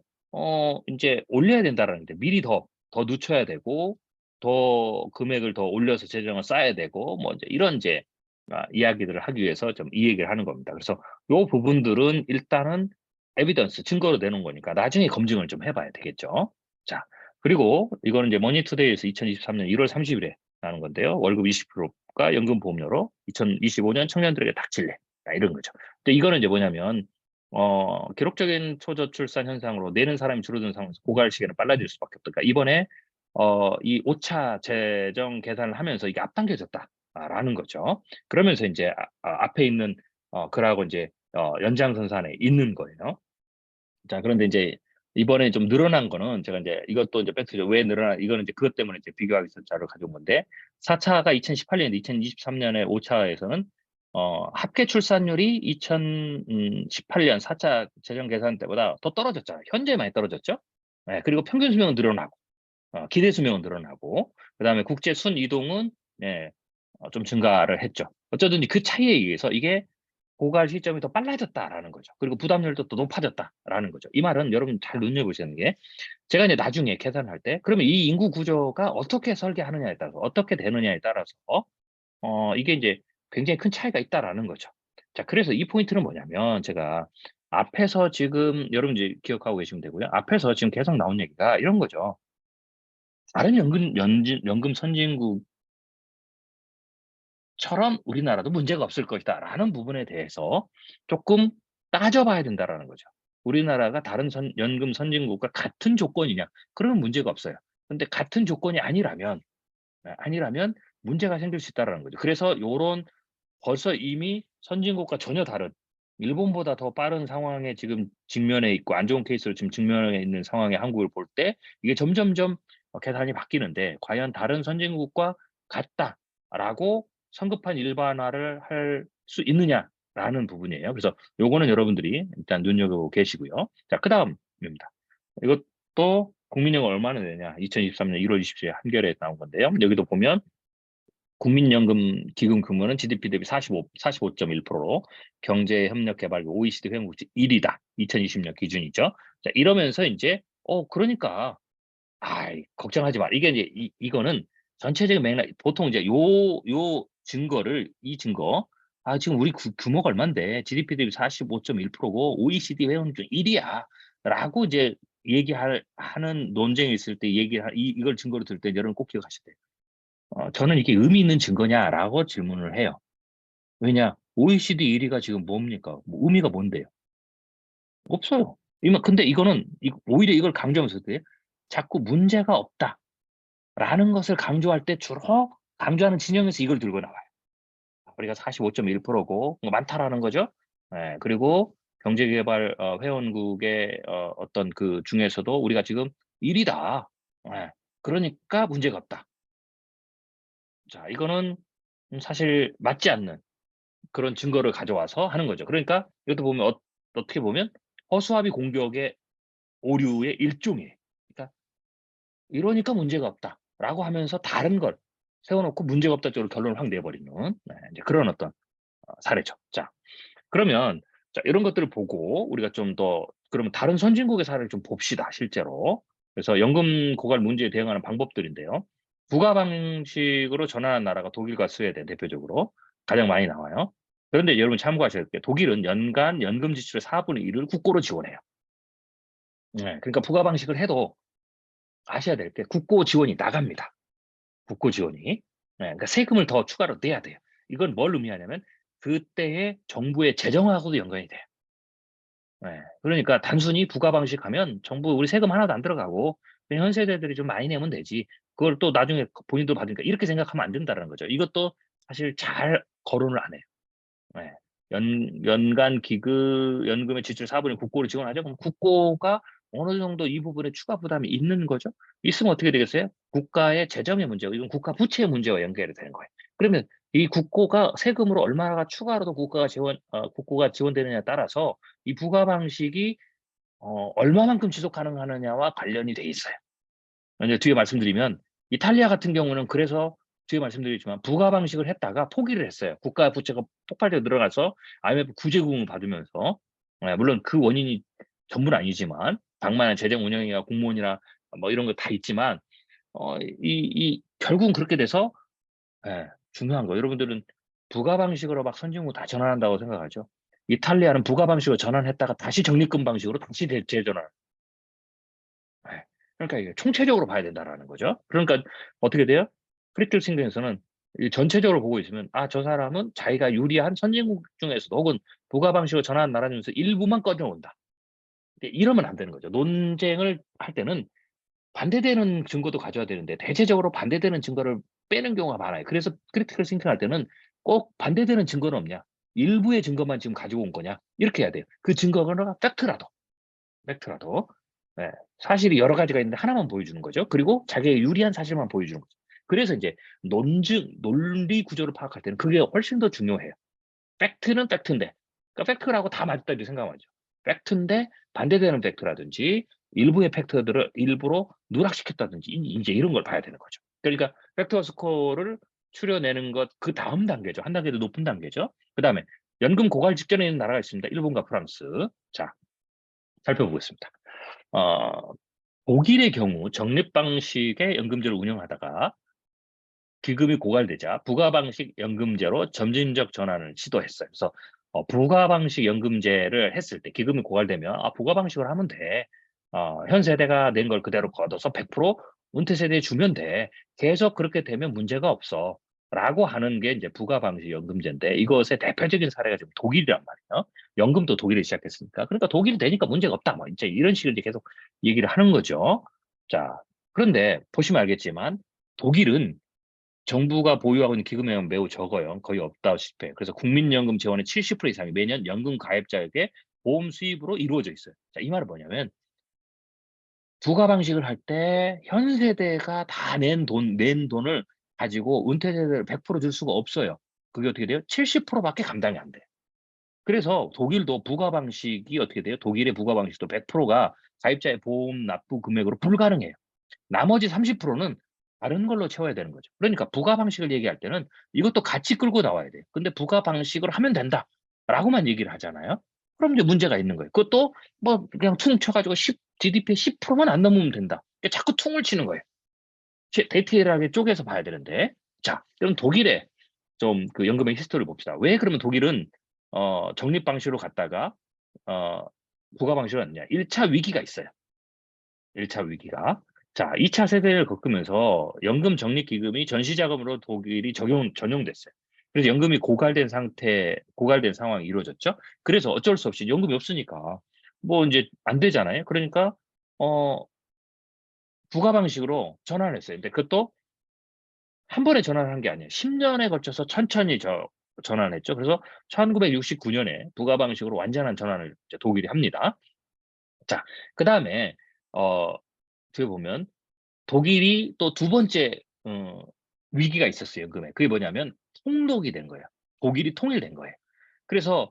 [SPEAKER 1] 인제 올려야 된다라는 게 미리 더 늦춰야 되고 더 금액을 더 올려서 재정을 쌓아야 되고 뭐 인제 이런 이제 이야기들을 하기 위해서 좀 이 얘기를 하는 겁니다. 그래서 요 부분들은 일단은 에비던스 증거로 내놓은 거니까 나중에 검증을 좀 해 봐야 되겠죠. 자, 그리고 이거는 이제 머니투데이에서 2023년 1월 30일에 나온 건데요. 월급 20%가 연금 보험료로 2025년 청년들에게 닥칠래. 이런 거죠. 근데 이거는 이제 뭐냐면 기록적인 초저출산 현상으로 내는 사람이 줄어드는 상황에서 고갈 시기는 빨라질 수밖에 없다. 그러니까 이번에 이 5차 재정 계산을 하면서 이게 앞당겨졌다라는 거죠. 그러면서 이제 앞에 있는 글하고 이제 연장선상에 있는 거예요. 자, 그런데 이제 이번에 좀 늘어난 거는 제가 이제 이것도 이제 팩트죠. 왜 늘어나? 이거는 이제 그것 때문에 이제 비교하기 위해서 자료를 가져온 건데 4차가 2018년인데 2023년에 5차에서는 합계 출산율이 2018년 4차 재정 계산 때보다 더 떨어졌잖아요. 현재 많이 떨어졌죠. 네, 그리고 평균 수명은 늘어나고 기대 수명은 늘어나고 그다음에 국제 순 이동은 네, 좀 증가를 했죠. 어쩌든지 그 차이에 의해서 이게 고갈 시점이 더 빨라졌다라는 거죠. 그리고 부담률도 또 높아졌다라는 거죠. 이 말은 여러분 잘 눈여보시는 게 제가 이제 나중에 계산할 때 그러면 이 인구 구조가 어떻게 설계하느냐에 따라서 어떻게 되느냐에 따라서 이게 이제 굉장히 큰 차이가 있다라는 거죠. 자, 그래서 이 포인트는 뭐냐면 제가 앞에서 지금 여러분 이제 기억하고 계시면 되고요. 앞에서 지금 계속 나온 얘기가 이런 거죠. 다른 연금 선진국 처럼 우리나라도 문제가 없을 것이다라는 부분에 대해서 조금 따져봐야 된다라는 거죠. 우리나라가 다른 연금 선진국과 같은 조건이냐? 그러면 문제가 없어요. 근데 같은 조건이 아니라면 문제가 생길 수 있다라는 거죠. 그래서 요런 벌써 이미 선진국과 전혀 다른 일본보다 더 빠른 상황에 지금 직면해 있고 안 좋은 케이스로 지금 직면해 있는 상황의 한국을 볼 때 이게 점점점 계산이 바뀌는데 과연 다른 선진국과 같다라고 성급한 일반화를 할 수 있느냐라는 부분이에요. 그래서 요거는 여러분들이 일단 눈여겨보고 계시고요. 자, 그다음입니다. 이것도 국민연금 얼마나 되냐? 2023년 1월 27일 한겨레에 나온 건데요. 여기도 보면 국민연금 기금 규모는 GDP 대비 45.1%로 경제협력개발국 OECD 회원국 1위다. 2020년 기준이죠. 자, 이러면서 이제 그러니까 걱정하지 마. 이게 이제 이거는 전체적인 맥락 보통 이제 요 이 증거, 지금 우리 규모가 얼만데 GDP 대비 45.1%고 OECD 회원 중 1위야. 라고 이제 하는 논쟁이 있을 때 이걸 증거로 들 때 여러분 꼭 기억하셔야 돼요. 저는 이게 의미 있는 증거냐라고 질문을 해요. 왜냐? OECD 1위가 지금 뭡니까? 의미가 뭔데요? 없어요. 근데 이거는 오히려 이걸 강조하면서 자꾸 문제가 없다라는 것을 강조할 때 주로 강조하는 진영에서 이걸 들고 나와요. 우리가 45.1%고 많다라는 거죠. 그리고 경제개발 회원국의 어떤 그 중에서도 우리가 지금 1위다. 그러니까 문제가 없다. 자, 이거는 사실 맞지 않는 그런 증거를 가져와서 하는 거죠. 그러니까 이것도 보면 어떻게 보면 허수아비 공격의 오류의 일종이에요. 그러니까 이러니까 문제가 없다라고 하면서 다른 걸 세워놓고 문제가 없다 쪽으로 결론을 확 내버리는 이제 그런 어떤 사례죠. 자, 그러면 이런 것들을 보고 우리가 좀 더 그러면 다른 선진국의 사례를 좀 봅시다, 실제로. 그래서 연금 고갈 문제에 대응하는 방법들인데요. 부가 방식으로 전환한 나라가 독일과 스웨덴 대표적으로 가장 많이 나와요. 그런데 여러분 참고하셔야 될 게 독일은 연간 연금 지출의 4분의 1을 국고로 지원해요. 그러니까 부가 방식을 해도 아셔야 될 게 국고 지원이 나갑니다. 국고 지원이. 그러니까 세금을 더 추가로 내야 돼요. 이건 뭘 의미하냐면 그때의 정부의 재정하고도 연관이 돼요. 그러니까 단순히 부가 방식 하면 정부 우리 세금 하나도 안 들어가고 그냥 현 세대들이 좀 많이 내면 되지. 그걸 또 나중에 본인도 받으니까 이렇게 생각하면 안 된다는 거죠. 이것도 사실 잘 거론을 안 해요. 예. 연간 연금의 지출 4분의 국고를 지원하죠. 그럼 국고가 어느 정도 이 부분에 추가 부담이 있는 거죠. 있으면 어떻게 되겠어요? 국가의 재정의 문제고 이건 국가 부채의 문제와 연결이 되는 거예요. 그러면 이 국고가 세금으로 얼마나 추가로 더 국고가 지원되느냐에 따라서 이 부가 방식이 얼마만큼 지속 가능하느냐와 관련이 돼 있어요. 이제 뒤에 말씀드리면 이탈리아 같은 경우는 그래서 뒤에 말씀드리지만 부가 방식을 했다가 포기를 했어요. 국가 부채가 폭발적으로 늘어나서 IMF 구제금을 받으면서 물론 그 원인이 전부는 아니지만 방만한 재정 운영이나 공무원이나 뭐 이런 거 다 있지만 결국은 그렇게 돼서 중요한 거 여러분들은 부가 방식으로 막 선진국 다 전환한다고 생각하죠. 이탈리아는 부가 방식으로 전환했다가 다시 적립금 방식으로 다시 재전환. 그러니까 이게 총체적으로 봐야 된다라는 거죠. 그러니까 어떻게 돼요? 크리티컬 싱킹에서는 전체적으로 보고 있으면 저 사람은 자기가 유리한 선진국 중에서도 혹은 부가 방식으로 전환한 나라 중에서 일부만 꺼내온다. 이러면 안 되는 거죠. 논쟁을 할 때는 반대되는 증거도 가져야 되는데 대체적으로 반대되는 증거를 빼는 경우가 많아요. 그래서 크리티컬 싱킹 할 때는 꼭 반대되는 증거는 없냐? 일부의 증거만 지금 가지고 온 거냐? 이렇게 해야 돼요. 그 증거가 팩트라도. 사실이 여러 가지가 있는데 하나만 보여주는 거죠. 그리고 자기의 유리한 사실만 보여주는 거죠. 그래서 이제 논리 구조를 파악할 때는 그게 훨씬 더 중요해요. 팩트는 팩트인데, 그러니까 팩트라고 다 맞다 이렇게 생각하면 죠 팩트인데 반대되는 팩트라든지 일부의 팩트들을 일부러 누락시켰다든지 이제 이런 걸 봐야 되는 거죠. 그러니까 팩트와 스코어를 추려내는 것 그 다음 단계죠. 한 단계 더 높은 단계죠. 그 다음에 연금 고갈 직전에 있는 나라가 있습니다. 일본과 프랑스. 자, 살펴보겠습니다. 독일의 경우 적립 방식의 연금제를 운영하다가 기금이 고갈되자 부가 방식 연금제로 점진적 전환을 시도했어요. 그래서 부가 방식 연금제를 했을 때 기금이 고갈되면 부가 방식을 하면 돼. 현 세대가 낸 걸 그대로 걷어서 100% 은퇴 세대에 주면 돼. 계속 그렇게 되면 문제가 없어. 라고 하는 게 이제 부가 방식 연금제인데 이것의 대표적인 사례가 지금 독일이란 말이에요. 연금도 독일이 시작했으니까. 그러니까 독일이 되니까 문제가 없다. 뭐 이제 이런 식으로 이제 계속 얘기를 하는 거죠. 자, 그런데 보시면 알겠지만 독일은 정부가 보유하고 있는 기금액은 매우 적어요. 거의 없다시피 해요. 그래서 국민연금 지원의 70% 이상이 매년 연금 가입자에게 보험 수입으로 이루어져 있어요. 자, 이 말은 뭐냐면 부가 방식을 할 때 현 세대가 다 낸 돈을 가지고 은퇴 세대를 100%줄 수가 없어요. 그게 어떻게 돼요? 70%밖에 감당이 안 돼요. 그래서 독일도 부가 방식이 어떻게 돼요? 독일의 부가 방식도 100%가 가입자의 보험 납부 금액으로 불가능해요. 나머지 30%는 다른 걸로 채워야 되는 거죠. 그러니까 부가 방식을 얘기할 때는 이것도 같이 끌고 나와야 돼요. 근데 부가 방식으로 하면 된다라고만 얘기를 하잖아요. 그럼 이제 문제가 있는 거예요. 그것도 뭐 그냥 퉁 쳐가지고 GDP의 10%만 안 넘으면 된다. 그러니까 자꾸 퉁을 치는 거예요. 디테일하게 쪼개서 봐야 되는데. 자, 그럼 독일의 좀 그 연금의 히스토리를 봅시다. 왜 그러면 독일은 적립 방식으로 갔다가 부가 방식으로 왔느냐? 1차 위기가 있어요. 1차 위기가. 자, 2차 세대를 겪으면서 연금 적립 기금이 전시 자금으로 독일이 전용됐어요. 그래서 연금이 고갈된 상황이 이루어졌죠. 그래서 어쩔 수 없이 연금이 없으니까 뭐 이제 안 되잖아요. 그러니까 부가 방식으로 전환을 했어요. 근데 그것도 한 번에 전환을 한 게 아니에요. 10년에 걸쳐서 천천히 전환했죠. 그래서 1969년에 부가 방식으로 완전한 전환을 이제 독일이 합니다. 자, 그다음에 어떻게 보면 독일이 또 두 번째 위기가 있었어요, 연금에. 그게 뭐냐면 통독이 된 거예요. 독일이 통일된 거예요. 그래서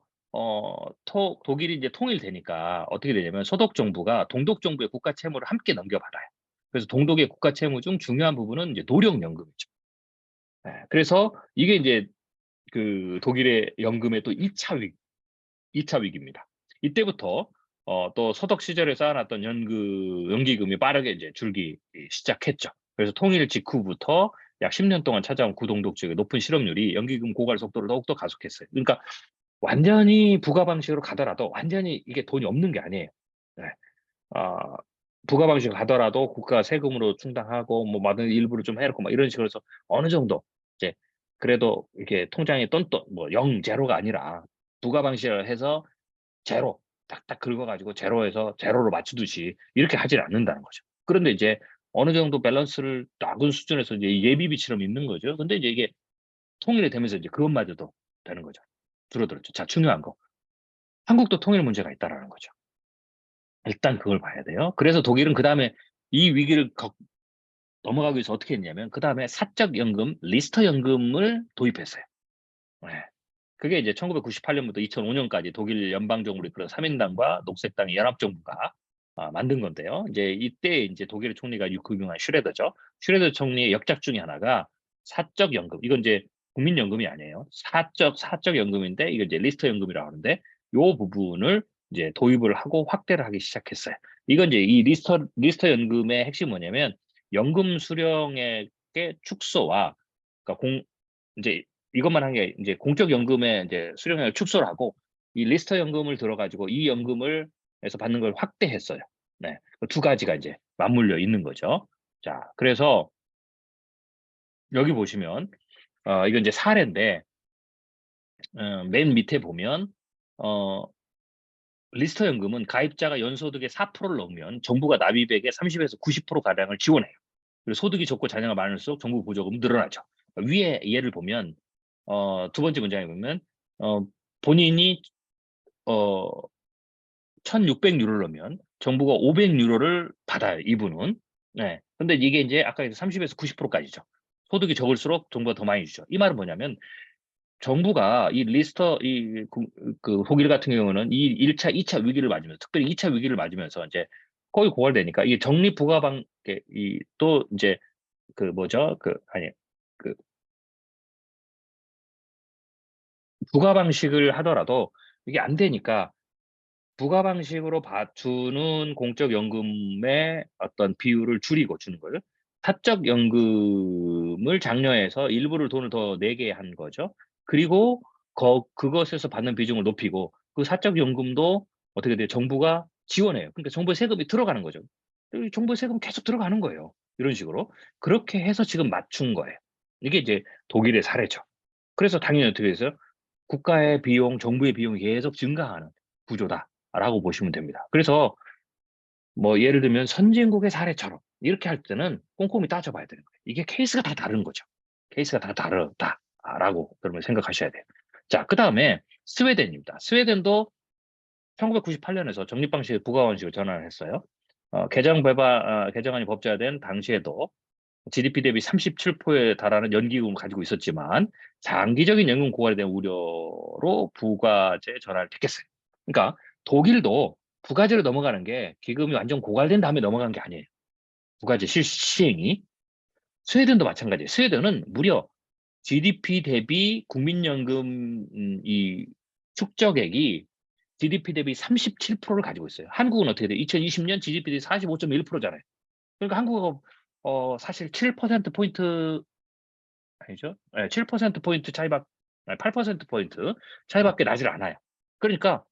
[SPEAKER 1] 독일이 이제 통일되니까 어떻게 되냐면 소독 정부가 동독 정부의 국가 채무를 함께 넘겨받아요. 그래서 동독의 국가 채무 중 중요한 부분은 이제 노령연금이죠. 예, 그래서 이게 이제 그 독일의 연금의 또 2차 위기입니다. 이때부터 또 소득 시절에 쌓아놨던 연기금이 빠르게 이제 줄기 시작했죠. 그래서 통일 직후부터 약 10년 동안 찾아온 구동독직의 높은 실업률이 연기금 고갈 속도를 더욱더 가속했어요. 그러니까 완전히 부가 방식으로 가더라도 완전히 이게 돈이 없는 게 아니에요. 네. 아, 부가 방식으로 가더라도 국가 세금으로 충당하고 뭐 많은 일부를 좀 해놓고 막 이런 식으로 해서 어느 정도 이제 그래도 이렇게 통장에 똔똔 뭐 0, 제로가 아니라 부가 방식을 해서 제로 딱딱 긁어가지고 제로에서 제로로 맞추듯이 이렇게 하질 않는다는 거죠. 그런데 이제 어느 정도 밸런스를 낮은 수준에서 이제 예비비처럼 있는 거죠. 근데 이제 이게 통일이 되면서 이제 그것마저도 되는 거죠. 줄어들었죠. 자, 중요한 거. 한국도 통일 문제가 있다라는 거죠. 일단 그걸 봐야 돼요. 그래서 독일은 그 다음에 이 위기를 넘어가기 위해서 어떻게 했냐면 그 다음에 사적 연금, 리스터 연금을 도입했어요. 네. 그게 이제 1998년부터 2005년까지 독일 연방정부를 이끌은 3인당과 녹색당의 연합정부가 만든 건데요. 이제 이때 이제 독일의 총리가 유명한 슈레더죠. 슈레더 총리의 역작 중에 하나가 사적 연금. 이건 이제 국민연금이 아니에요. 사적 연금인데 이거 이제 리스터 연금이라고 하는데 요 부분을 이제 도입을 하고 확대를 하기 시작했어요. 이건 이제 이 리스터 연금의 핵심이 뭐냐면 연금 수령액의 축소와 그러니까 이제 이것만 한 게 이제 공적 연금의 이제 수령액을 축소를 하고 이 리스터 연금을 들어가지고 이 연금을 해서 받는 걸 확대했어요. 네, 두 가지가 이제 맞물려 있는 거죠. 자, 그래서 여기 보시면 이건 이제 사례인데 맨 밑에 보면 어, 리스터 연금은 가입자가 연소득의 4%를 넘으면 정부가 납입액의 30에서 90% 가량을 지원해요. 그리고 소득이 적고 자녀가 많을수록 정부 보조금은 늘어나죠. 위에 예를 보면 두 번째 문장에 보면 본인이 어 1,600유로를 넣으면 정부가 500유로를 받아요. 이분은. 네. 근데 이게 이제 아까 30에서 90%까지죠. 소득이 적을수록 정부가 더 많이 주죠. 이 말은 뭐냐면 정부가 이 리스터 그 독일 같은 경우는 이 1차, 2차 위기를 맞으면서 특별히 2차 위기를 맞으면서 이제 거의 고갈되니까 이게 적립 부가방 또 이제 그 뭐죠? 아니 그 부가 방식을 하더라도 이게 안 되니까 부가 방식으로 주는 공적 연금의 어떤 비율을 줄이고 주는 거예요. 사적 연금을 장려해서 일부를 돈을 더 내게 한 거죠. 그리고 그것에서 받는 비중을 높이고 그 사적 연금도 어떻게 돼요? 정부가 지원해요. 그러니까 정부의 세금이 들어가는 거죠. 정부의 세금 계속 들어가는 거예요. 이런 식으로. 그렇게 해서 지금 맞춘 거예요. 이게 이제 독일의 사례죠. 그래서 당연히 어떻게 됐어요? 국가의 비용, 정부의 비용이 계속 증가하는 구조다라고 보시면 됩니다. 그래서 뭐 예를 들면 선진국의 사례처럼 이렇게 할 때는 꼼꼼히 따져봐야 되는 거예요. 이게 케이스가 다 다른 거죠. 케이스가 다 다르다라고 여러분 생각하셔야 돼요. 자, 그 다음에 스웨덴입니다. 스웨덴도 1998년에서 적립 방식의 부가원식을 전환을 했어요. 개정안이 법제화된 당시에도 GDP 대비 37%에 달하는 연기금을 가지고 있었지만 장기적인 연금 고갈에 대한 우려로 부가제 전환을 택했어요. 그러니까 독일도 부가제로 넘어가는 게 기금이 완전 고갈된 다음에 넘어간 게 아니에요. 부가제 시행이. 스웨덴도 마찬가지예요. 스웨덴은 무려 GDP 대비 국민연금 이 축적액이 GDP 대비 37%를 가지고 있어요. 한국은 어떻게 돼요? 2020년 GDP 대비 45.1%잖아요. 그러니까 한국은 사실 7%포인트 아니죠? 예, 7%포인트 차이밖 8%포인트 차이밖에 나질 않아요. 그러니까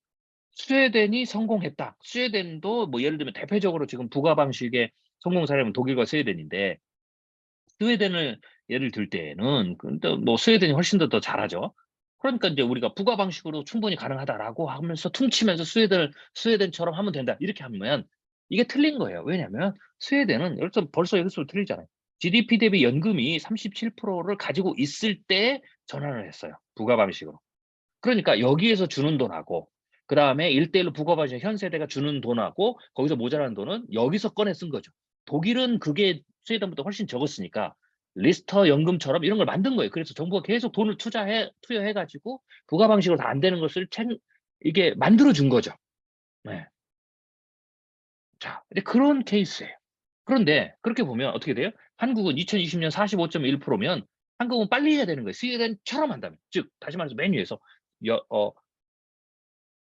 [SPEAKER 1] 스웨덴이 성공했다. 스웨덴도 뭐 예를 들면 대표적으로 지금 부가 방식의 성공 사례는 독일과 스웨덴인데 스웨덴을 예를 들 때에는 근데 뭐 스웨덴이 훨씬 더 잘하죠. 그러니까 인제 우리가 "부가 방식으로 충분히 가능하다."라고 하면서 퉁치면서 "스웨덴처럼 하면 된다." 이렇게 하면 이게 틀린 거예요. 왜냐면 스웨덴은 여기서 벌써 여기서부터 틀리잖아요. GDP 대비 연금이 37%를 가지고 있을 때 전환을 했어요, 부가 방식으로. 그러니까 여기에서 주는 돈하고 그다음에 1대 1로 부가 방식 현 세대가 주는 돈하고 거기서 모자라는 돈은 여기서 꺼내 쓴 거죠. 독일은 그게 스웨덴보다 훨씬 적었으니까 리스터 연금처럼 이런 걸 만든 거예요. 그래서 정부가 계속 돈을 투여해 가지고 부가 방식으로 다 안 되는 것을 이게 만들어 준 거죠. 네. 자, 근데 그런 케이스예요. 그런데 그렇게 보면 어떻게 돼요? 한국은 2020년 45.1%면 한국은 빨리 해야 되는 거예요. 스웨덴처럼 한다면. 즉 다시 말해서 맨 위에서 여 어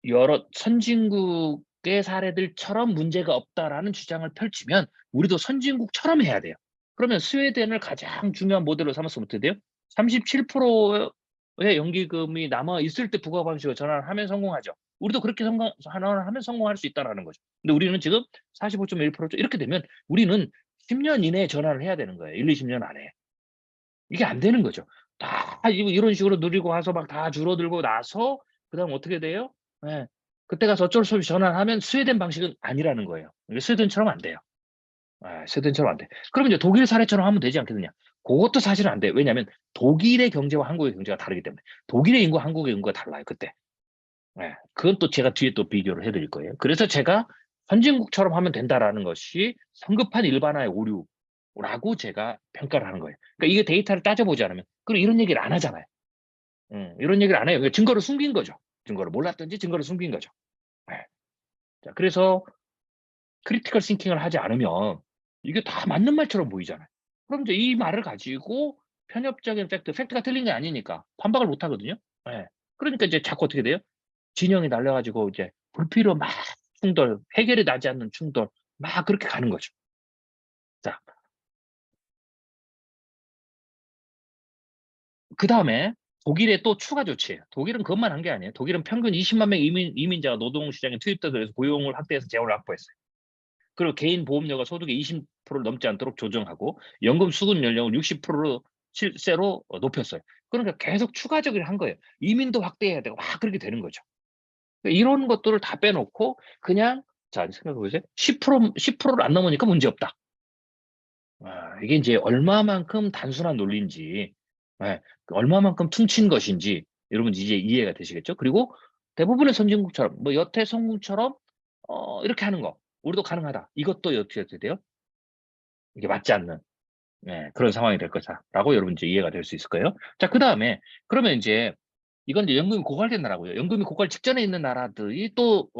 [SPEAKER 1] 여러 선진국의 사례들처럼 문제가 없다라는 주장을 펼치면 우리도 선진국처럼 해야 돼요. 그러면 스웨덴을 가장 중요한 모델로 삼았으면 어떻게 돼요? 37%의 연기금이 남아 있을 때 부가 방식으로 전환을 하면 성공하죠. 우리도 그렇게 전환을 하면 성공할 수 있다라는 거죠. 근데 우리는 지금 45.1%죠. 이렇게 되면 우리는 10년 이내에 전환을 해야 되는 거예요. 1-20년 안에. 이게 안 되는 거죠. 다 이런 식으로 누리고 와서 막 다 줄어들고 나서 그다음에 어떻게 돼요? 예. 그때 가서 어쩔 수 없이 전환하면 스웨덴 방식은 아니라는 거예요. 이게 스웨덴처럼 안 돼요. 예, 스웨덴처럼 안 돼. 그러면 이제 독일 사례처럼 하면 되지 않겠느냐. 고것도 사실은 안 돼요. 왜냐하면 독일의 경제와 한국의 경제가 다르기 때문에. 독일의 인구와 한국의 인구가 달라요, 그때. 예. 그건 또 제가 뒤에 또 비교를 해 드릴 거예요. 그래서 제가 '선진국처럼 하면 된다.'라는 것이 성급한 일반화의 오류라고 제가 평가를 하는 거예요. 그러니까 이게 데이터를 따져 보지 않으면 그리고 이런 얘기를 안 하잖아요. 이런 얘기를 안 해요. 그러니까 증거를 숨긴 거죠. 증거를 몰랐든지 증거를 숨긴 거죠. 예. 자, 그래서 크리티컬 싱킹을 하지 않으면 이게 다 맞는 말처럼 보이잖아요. 그럼 이제 이 말을 가지고 편협적인 팩트가 틀린 게 아니니까 반박을 못 하거든요. 예. 그러니까 이제 자꾸 어떻게 돼요? 진영이 날려 가지고 이제 불필요 막 충돌, 해결이 나지 않는 충돌 막 그렇게 가는 거죠. 자, 그다음에 독일의 또 추가 조치예요. 독일은 그것만 한 게 아니에요. 독일은 평균 20만 명의 이민자가 노동 시장에 투입되도록 해서 고용을 확대해서 재원을 확보했어요. 그리고 개인 보험료가 소득의 20%를 넘지 않도록 조정하고 연금 수급 연령을 60%로 실제로 높였어요. 그러니까 계속 추가적으로 한 거예요. 이민도 확대해야 되고 막 그렇게 되는 거죠. 그러니까 이런 것들을 다 빼놓고 그냥 자 생각해 보세요. 10%를 안 넘으니까 문제없다. 이게 인제 얼마만큼 단순한 논리인지 예 그 얼마만큼 퉁친 것인지 여러분 이제 이해가 되시겠죠? 그리고 대부분의 선진국처럼 뭐 여태 성공처럼 이렇게 하는 거 우리도 가능하다. 이것도 어떻게 돼요? 이게 맞지 않는 그런 상황이 될 거다라고 여러분 이제 이해가 될 수 있을 거예요. 자, 그다음에 그러면 인제 이건 이제 연금이 고갈된 나라고요. 연금이 고갈 직전에 있는 나라들이 또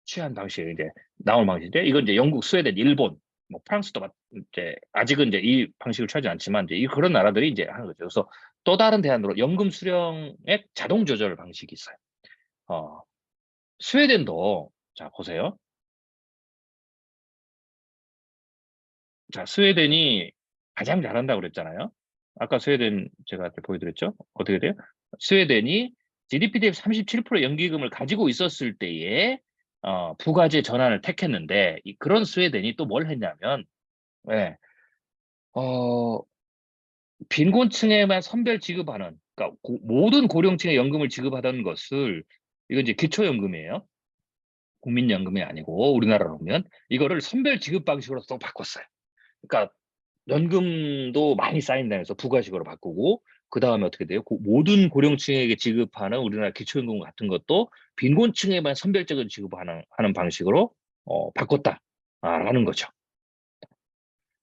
[SPEAKER 1] 취한 방식이 이제 나올 방식인데 이건 이제 영국, 스웨덴, 일본, 뭐 프랑스도 이제 아직은 이제 이 방식을 취하지 않지만 이제 그런 나라들이 이제 하는 거죠. 그래서 또 다른 대안으로 연금 수령액 자동 조절 방식이 있어요. 어 스웨덴도 자 보세요. 자, 스웨덴이 가장 잘한다고 그랬잖아요. 아까 스웨덴 제가 이렇게 보여 드렸죠. 어떻게 돼요? 스웨덴이 GDP 대비 37% 연기금을 가지고 있었을 때에 부가제 전환을 택했는데 그런 스웨덴이 또 뭘 했냐면 예. 어 빈곤층에만 선별 지급하는 그러니까 모든 고령층에 연금을 지급하던 것을 이건 이제 기초연금이에요. 국민연금이 아니고 우리나라로 보면 이거를 선별 지급 방식으로 또 바꿨어요. 그러니까 연금도 많이 쌓인다면서 부가식으로 바꾸고 그다음에 어떻게 돼요? 모든 고령층에게 지급하는 우리나라 기초연금 같은 것도 빈곤층에만 선별적으로 지급하는 방식으로 바꿨다. 라는 거죠.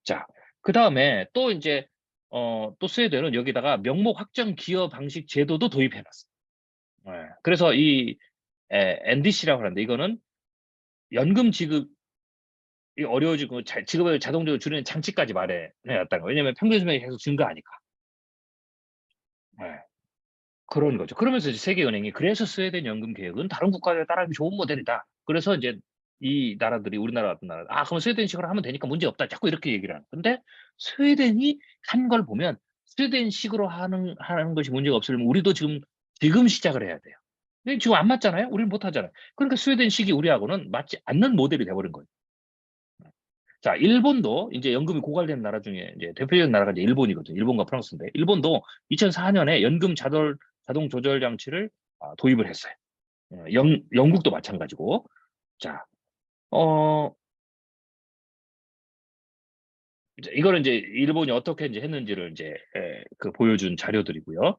[SPEAKER 1] 자, 그다음에 또 인제 또 스웨덴은 여기다가 명목 확정 기여 방식 제도도 도입해 놨어요. 예. 그래서 이 NDC라고 하는데 이거는 연금 지급이 어려워지고 지급을 자동적으로 줄이는 장치까지 마련해 놨다는 거예요. 왜냐하면 평균 수명이 계속 증가하니까. 예. 그런 거죠. 그러면서 이제 세계은행이 "그래서 스웨덴 연금 계획은 다른 국가에 따르기 좋은 모델이다." 그래서 인제 이 나라들이 우리나라 같은 나라 "아 그럼 스웨덴식으로 하면 되니까 문제 없다." 자꾸 이렇게 얘기를 하는 근데 스웨덴이 한 걸 보면 스웨덴식으로 하는 것이 문제가 없으려면 우리도 지금 시작을 해야 돼요. 근데 지금 안 맞잖아요. 우리는 못 하잖아요. 그러니까 스웨덴식이 우리하고는 맞지 않는 모델이 돼 버린 거예요. 자, 일본도 이제 연금이 고갈된 나라 중에 이제 대표적인 나라가 이제 일본이거든요. 일본과 프랑스인데, 일본도 2004년에 연금 자동 조절 장치를 도입을 했어요. 영국도 마찬가지고. 자, 어, 이제 이거는 이제 일본이 어떻게 이제 했는지를 이제 보여준 자료들이고요.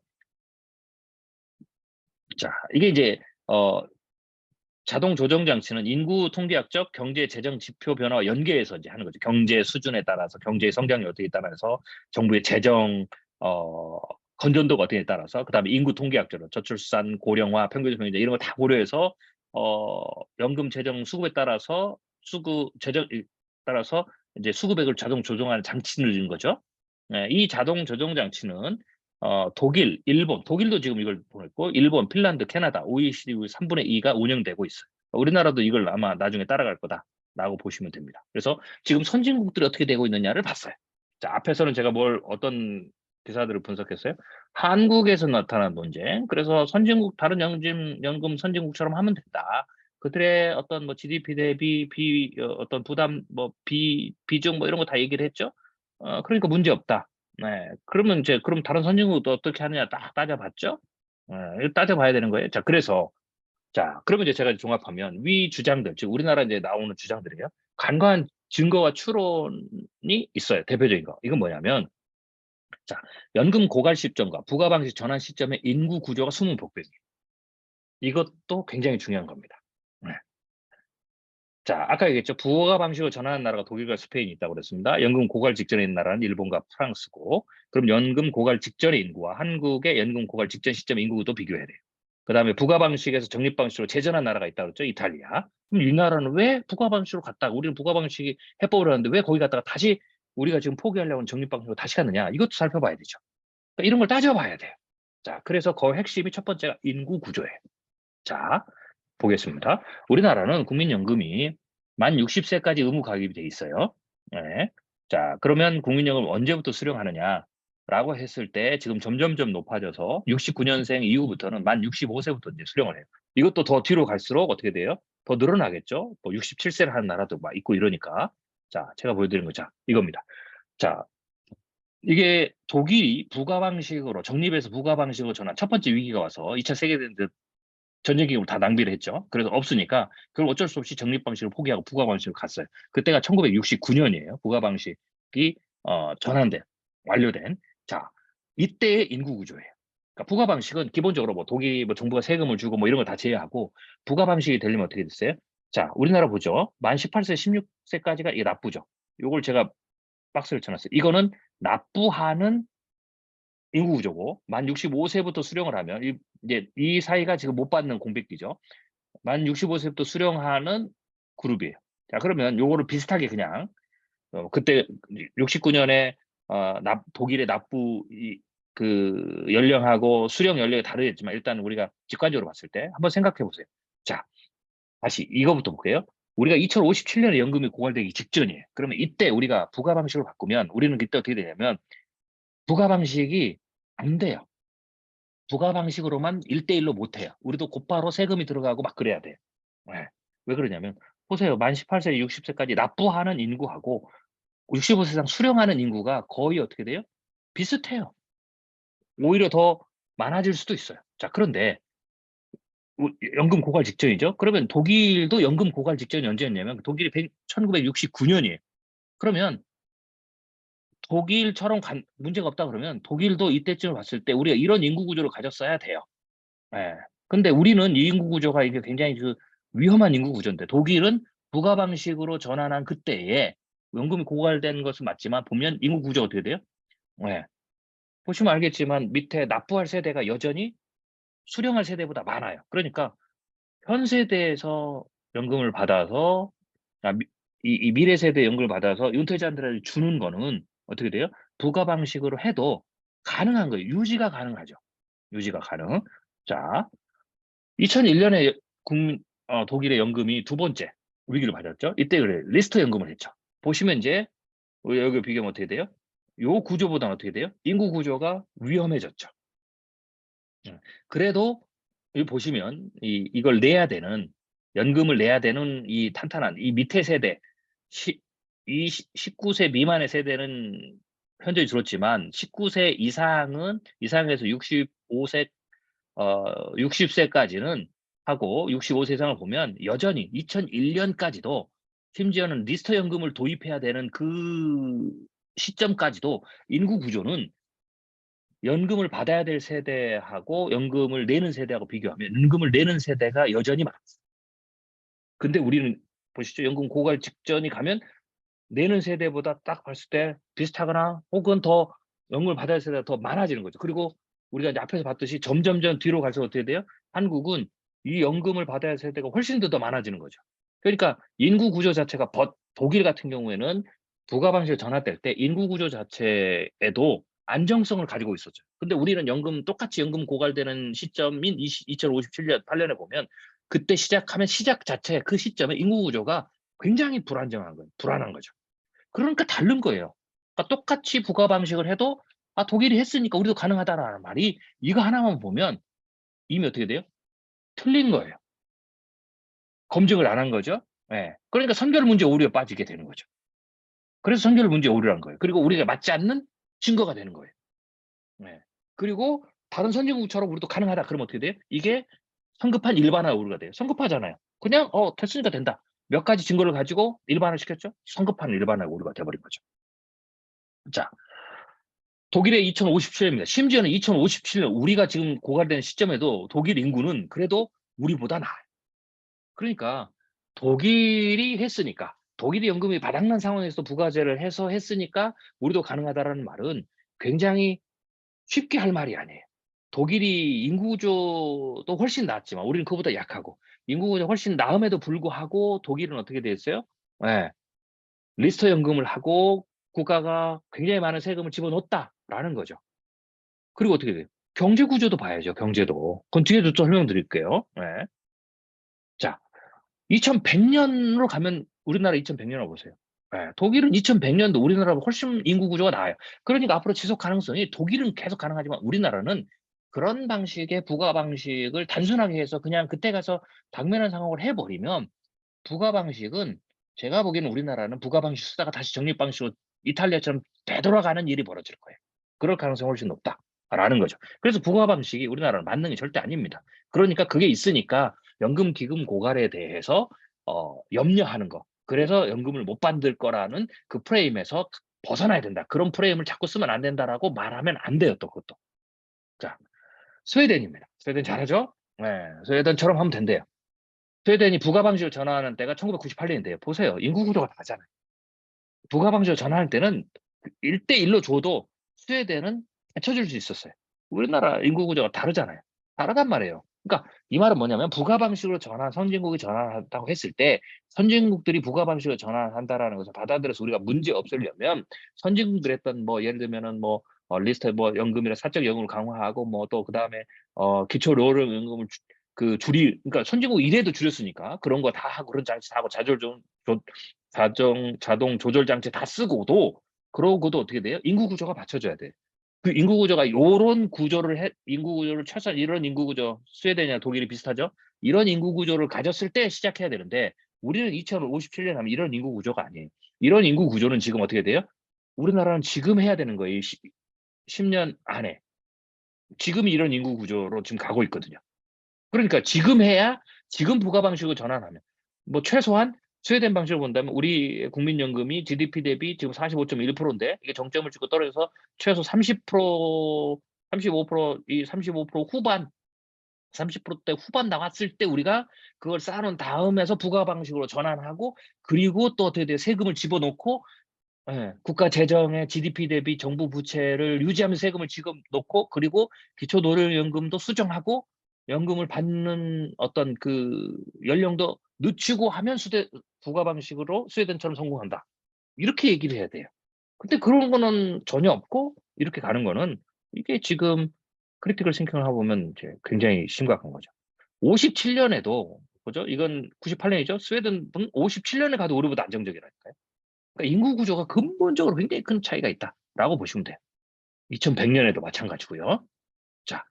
[SPEAKER 1] 자, 이게 이제 자동 조정 장치는 인구 통계학적 경제 재정 지표 변화와 연계해서 이제 하는 거죠. 경제 수준에 따라서, 경제의 성장이 어떻게 따라서, 정부의 재정 건전도가 어떻게 따라서, 그다음에 인구 통계학적으로 저출산, 고령화, 평균 소득 이런 거 다 고려해서 연금 재정 수급에 따라서 재정 따라서 이제 수급액을 자동 조정하는 장치를 준 거죠. 네, 이 자동 조정 장치는 독일, 일본, 독일도 지금 이걸 보냈고, 일본, 핀란드, 캐나다, OECD 3분의 2가 운영되고 있어요. 우리나라도 이걸 아마 나중에 따라갈 거다라고 보시면 됩니다. 그래서 지금 선진국들이 어떻게 되고 있느냐를 봤어요. 자, 앞에서는 제가 어떤 기사들을 분석했어요. 한국에서 나타난 논쟁. 그래서 선진국, 다른 연금 선진국처럼 하면 된다. 그들의 어떤 뭐 GDP 대비 어떤 부담, 비중 이런 거 다 얘기를 했죠. 그러니까 문제 없다. 네. 그러면 그럼 다른 선진국도 어떻게 하느냐 딱 따져봤죠? 이거 따져봐야 되는 거예요. 자, 그러면 이제 제가 종합하면 위 주장들, 즉 우리나라 이제 나오는 주장들이에요. 간과한 증거와 추론이 있어요. 대표적인 거. 이건 뭐냐면, 자, 연금 고갈 시점과 부과 방식 전환 시점의 인구 구조가 수문복변이에요. 이것도 굉장히 중요한 겁니다. 네. 자, 아까 얘기했죠. 부가 방식으로 전환한 나라가 독일과 스페인이 있다고 그랬습니다. 연금 고갈 직전에 있는 나라는 일본과 프랑스고, 그럼 연금 고갈 직전의 인구와 한국의 연금 고갈 직전 시점 인구도 비교해야 돼요. 그 다음에 부가 방식에서 적립 방식으로 재전한 나라가 있다고 그랬죠. 이탈리아. 그럼 이 나라는 왜 부가 방식으로 갔다가, 우리는 부가 방식이 해법을 하는데 왜 거기 갔다가 다시 우리가 지금 포기하려고 하는 적립 방식으로 다시 갔느냐. 이것도 살펴봐야 되죠. 그러니까 이런 걸 따져봐야 돼요. 자, 그래서 그 핵심이 첫 번째가 인구 구조예요. 자, 보겠습니다. 우리나라는 국민연금이 만 60세까지 의무 가입이 돼 있어요. 네. 자, 그러면 국민연금 언제부터 수령하느냐라고 했을 때 지금 점점점 높아져서 69년생 이후부터는 만 65세부터 이제 수령을 해요. 이것도 더 뒤로 갈수록 어떻게 돼요? 더 늘어나겠죠? 뭐 67세를 하는 나라도 막 있고 이러니까. 자, 제가 보여드리는 거, 자, 이겁니다. 자, 이게 독일이 부가 방식으로, 적립에서 부가 방식으로 전환, 첫 번째 위기가 와서 2차 세계대전 전쟁 기금을 다 낭비를 했죠. 그래서 없으니까 그걸 어쩔 수 없이 적립 방식을 포기하고 부가 방식으로 갔어요. 그때가 1969년이에요. 부가 방식이 전환된, 완료된. 자, 이때의 인구 구조예요. 그러니까 부가 방식은 기본적으로 뭐 독일 뭐 정부가 세금을 주고 뭐 이런 거 다 제외하고, 부가 방식이 되려면 어떻게 됐어요? 자, 우리나라 보죠. 만 18세, 16세까지가 이게 납부죠. 요걸 제가 박스를 쳐놨어요. 이거는 납부하는 인구 구조고, 만 65세부터 수령을 하면 이제 이 사이가 지금 못 받는 공백기죠. 만 65세부터 수령하는 그룹이에요. 자, 그러면 요거를 비슷하게 그냥 그때 69년에 독일의 납부 연령하고 수령 연령이 다르겠지만, 일단 우리가 직관적으로 봤을 때 한번 생각해 보세요. 자, 다시 이거부터 볼게요. 우리가 2057년에 연금이 고갈되기 직전이에요. 그러면 이때 우리가 부가 방식으로 바꾸면 우리는 그때 어떻게 되냐면, 부가 방식이 안 돼요. 부가 방식으로만 1대1로 못 해요. 우리도 곧바로 세금이 들어가고 막 그래야 돼요. 네. 왜 그러냐면, 보세요. 만 18세, 60세까지 납부하는 인구하고 65세 이상 수령하는 인구가 거의 어떻게 돼요? 비슷해요. 오히려 더 많아질 수도 있어요. 자, 그런데 연금 고갈 직전이죠. 그러면 독일도 연금 고갈 직전이 언제였냐면, 독일이 1969년이에요. 그러면 독일처럼 문제가 없다 그러면 독일도 이때쯤을 봤을 때 우리가 이런 인구 구조를 가졌어야 돼요. 예. 근데 우리는 이 인구 구조가 이게 굉장히 위험한 인구 구조인데, 독일은 부가 방식으로 전환한 그때에 연금이 고갈된 것은 맞지만 보면 인구 구조가 어떻게 돼요? 예. 보시면 알겠지만 밑에 납부할 세대가 여전히 수령할 세대보다 많아요. 그러니까 현 세대에서 연금을 받아서, 이 미래 세대 연금을 받아서 은퇴자들한테 주는 거는 어떻게 돼요? 부가 방식으로 해도 가능한 거예요. 유지가 가능하죠. 유지가 가능. 자, 2001년에 독일의 연금이 두 번째 위기를 맞았죠. 이때 그래 리스트 연금을 했죠. 보시면 이제 우리 여기 비교하면 어떻게 돼요? 요 구조보다는 어떻게 돼요? 인구 구조가 위험해졌죠. 그래도 여기 보시면 이걸 내야 되는 연금을 내야 되는 이 탄탄한 이 밑에 세대 이 19세 미만의 세대는 현저히 줄었지만 19세 이상에서 65세 60세까지는 하고 65세 이상을 보면 여전히 2001년까지도 심지어는 리스터 연금을 도입해야 되는 그 시점까지도 인구 구조는 연금을 받아야 될 세대하고 연금을 내는 세대하고 비교하면 연금을 내는 세대가 여전히 많았어요. 근데 우리는 보시죠. 연금 고갈 직전이 가면 내는 세대보다 딱 봤을 때 비슷하거나 혹은 더 연금을 받아야 할 세대가 더 많아지는 거죠. 그리고 우리가 이제 앞에서 봤듯이 점점점 뒤로 갈수록 어떻게 돼요? 한국은 이 연금을 받아야 할 세대가 훨씬 더 많아지는 거죠. 그러니까 인구 구조 자체가 독일 같은 경우에는 부가 방식을 전환될 때 인구 구조 자체에도 안정성을 가지고 있었죠. 근데 우리는 똑같이 연금 고갈되는 시점인 2057년, 8년에 보면 그때 시작하면 시작 자체 그 시점에 인구 구조가 굉장히 불안한 거죠. 그러니까 다른 거예요. 그러니까 똑같이 부가 방식을 해도 독일이 했으니까 우리도 가능하다라는 말이 이거 하나만 보면 이미 어떻게 돼요? 틀린 거예요. 검증을 안 한 거죠. 예. 그러니까 선결 문제 오류에 빠지게 되는 거죠. 그래서 선결 문제 오류란 거예요. 그리고 우리가 맞지 않는 증거가 되는 거예요. 예. 그리고 다른 선진국처럼 우리도 가능하다 그러면 어떻게 돼요? 이게 성급한 일반화 오류가 돼요. 성급하잖아요. 그냥 됐으니까 된다. 몇 가지 증거를 가지고 일반화시켰죠. 성급한 일반화 오류가 돼 버린 거죠. 자, 독일의 2057년입니다. 심지어는 2057년 우리가 지금 고갈되는 시점에도 독일 인구는 그래도 우리보다 나아요. 그러니까 독일이 했으니까 독일이 연금이 바닥난 상황에서 부가제를 해서 했으니까 우리도 가능하다라는 말은 굉장히 쉽게 할 말이 아니에요. 독일이 인구 구조도 훨씬 낫지만 우리는 그보다 약하고 인구 구조가 훨씬 나음에도 불구하고 독일은 어떻게 됐어요? 예. 리스터 연금을 하고 국가가 굉장히 많은 세금을 집어넣었다라는 거죠. 그리고 어떻게 돼요? 경제 구조도 봐야죠, 경제도. 그건 뒤에도 또 설명드릴게요. 네. 자, 2100년으로 가면 우리나라 2100년으로 보세요. 네. 독일은 2100년도 우리나라보다 훨씬 인구 구조가 나아요. 그러니까 앞으로 지속 가능성이 독일은 계속 가능하지만 우리나라는 그런 방식의 부가 방식을 단순하게 해서 그냥 그때 가서 당면한 상황을 해버리면 부가 방식은 제가 보기에는 우리나라는 부가 방식 쓰다가 다시 적립 방식으로 이탈리아처럼 되돌아가는 일이 벌어질 거예요. 그럴 가능성이 훨씬 높다라는 거죠. 그래서 부가 방식이 우리나라는 맞는 게 절대 아닙니다. 그러니까 그게 있으니까 연금 기금 고갈에 대해서 염려하는 거. 그래서 연금을 못 받을 거라는 그 프레임에서 벗어나야 된다. 그런 프레임을 자꾸 쓰면 안 된다라고 말하면 안 돼요, 또 그것도. 자, 스웨덴입니다. 스웨덴 잘하죠? 네, 스웨덴처럼 하면 된대요. 스웨덴이 부가 방식을 전환하는 때가 1998년인데요. 보세요. 인구 구조가 다르잖아요. 부가 방식을 전환할 때는 1대1로 줘도 스웨덴은 받쳐줄 수 있었어요. 우리나라 인구 구조가 다르잖아요. 다르단 말이에요. 그러니까 이 말은 뭐냐면 부가 방식으로 선진국이 전환한다고 했을 때 선진국들이 부가 방식을 전환한다라는 것을 받아들여서 우리가 문제 없으려면 선진국들 했던 뭐 예를 들면은 뭐 리스트 뭐 연금이나 사적 연금을 강화하고 뭐 또 그다음에 기초 노령 연금을 그러니까 선진국 이래도 줄였으니까 그런 거 다 하고 그런 장치 다 하고 자동 조절 장치 다 쓰고도 그러고도 어떻게 돼요? 인구 구조가 받쳐줘야 돼. 그 인구 구조가 요런 인구 구조를 이런 인구 구조 스웨덴이나 독일이 비슷하죠? 이런 인구 구조를 가졌을 때 시작해야 되는데 우리는 2057년 하면 이런 인구 구조가 아니에요. 이런 인구 구조는 지금 어떻게 돼요? 우리나라는 지금 해야 되는 거예요. 10년 안에. 지금 이런 인구 구조로 지금 가고 있거든요. 그러니까 지금 해야 지금 부가 방식으로 전환하면 뭐 최소한 스웨덴 방식을 본다면 우리 국민연금이 GDP 대비 지금 45.1%인데 이게 정점을 찍고 떨어져서 최소 30% 35%이 35% 후반 30%대 후반 나왔을 때 우리가 그걸 쌓아놓은 다음에서 부가 방식으로 전환하고 그리고 또 어떻게 돼요? 세금을 집어넣고 국가 재정의 GDP 대비 정부 부채를 유지하면서 세금을 지금 넣고 그리고 기초노령연금도 수정하고 연금을 받는 어떤 그 연령도 늦추고 하면 부가 방식으로 스웨덴처럼 성공한다. 이렇게 얘기를 해야 돼요. 근데 그런 거는 전혀 없고 이렇게 가는 거는 이게 지금 크리티컬 싱킹을 하고 보면 이제 굉장히 심각한 거죠. 57년에도 뭐죠? 이건 98년이죠. 스웨덴은 57년에 가도 우리보다 안정적이라니까요. 그러니까 인구 구조가 근본적으로 굉장히 큰 차이가 있다. 라고 보시면 돼요. 2100년에도 마찬가지고요. 자,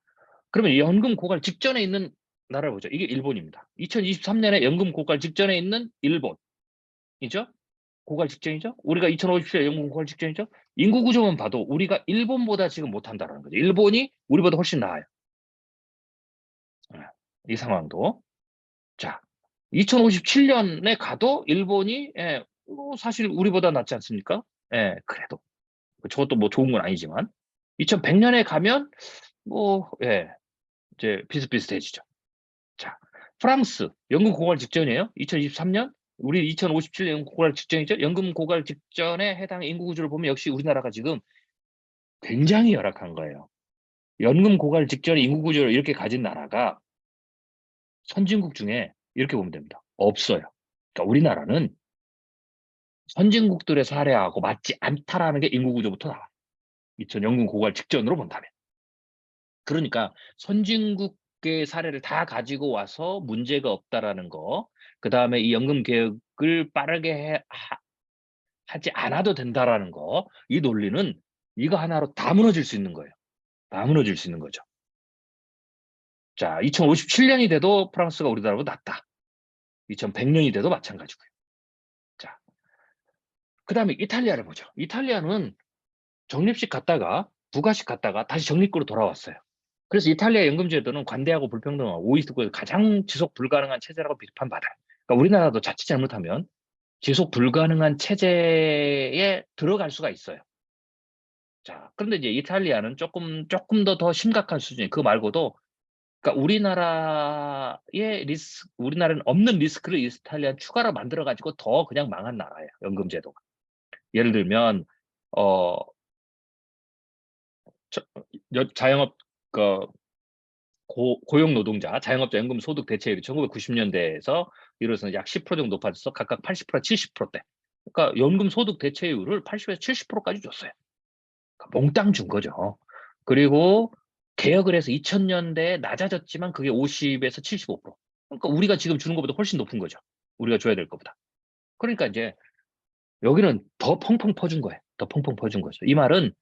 [SPEAKER 1] 그러면 이 연금 고갈 직전에 있는 나라를 보죠. 이게 일본입니다. 2023년에 연금 고갈 직전에 있는 일본이죠. 고갈 직전이죠. 우리가 2057년 연금 고갈 직전이죠. 인구 구조만 봐도 우리가 일본보다 지금 못한다는 거죠. 일본이 우리보다 훨씬 나아요. 이 상황도. 자, 2057년에 가도 일본이 사실 우리보다 낫지 않습니까? 그래도 저것도 뭐 좋은 건 아니지만 2100년에 가면 뭐 이제 비슷비슷해지죠. 자, 프랑스 연금 고갈 직전이에요. 2023년 우리 2057년 연금 고갈 직전이죠. 연금 고갈 직전에 해당 인구 구조를 보면 역시 우리나라가 지금 굉장히 열악한 거예요. 연금 고갈 직전에 인구 구조를 이렇게 가진 나라가 선진국 중에 이렇게 보면 됩니다. 없어요. 그러니까 우리나라는 선진국들의 사례하고 맞지 않다라는 게 인구 구조부터 나와요. 2000 연금 고갈 직전으로 본다면. 그러니까 선진국의 사례를 다 가지고 와서 문제가 없다라는 거, 그다음에 이 연금 개혁을 빠르게 하지 않아도 된다라는 거, 이 논리는 이거 하나로 다 무너질 수 있는 거예요. 다 무너질 수 있는 거죠. 자, 2057년이 돼도 프랑스가 우리나라보다 낫다. 2100년이 돼도 마찬가지고요. 자, 그다음에 이탈리아를 보죠. 이탈리아는 적립식 갔다가 부가식 갔다가 다시 적립으로 돌아왔어요. 그래서 이탈리아 연금제도는 관대하고 불평등하고 OECD에서 가장 지속 불가능한 체제라고 비판받아요. 그러니까 우리나라도 자칫 잘못하면 지속 불가능한 체제에 들어갈 수가 있어요. 자, 그런데 이제 이탈리아는 조금 더 심각한 수준이에요. 그 말고도, 그러니까 우리나라는 없는 리스크를 이탈리아는 추가로 만들어가지고 더 그냥 망한 나라예요. 연금제도가. 예를 들면, 어, 자영업, 고용 노동자, 자영업자 연금 소득 대체율이 1990년대에서 이로서 약 10% 정도 높아져서 각각 80%, 70%대. 그러니까 연금 소득 대체율을 80에서 70%까지 줬어요. 그러니까 몽땅 준 거죠. 그리고 개혁을 해서 2000년대에 낮아졌지만 그게 50에서 75%. 그러니까 우리가 지금 주는 것보다 훨씬 높은 거죠. 우리가 줘야 될 것보다. 그러니까 이제 여기는 더 펑펑 퍼준 거예요. 더 펑펑 퍼준 거죠. 이 말은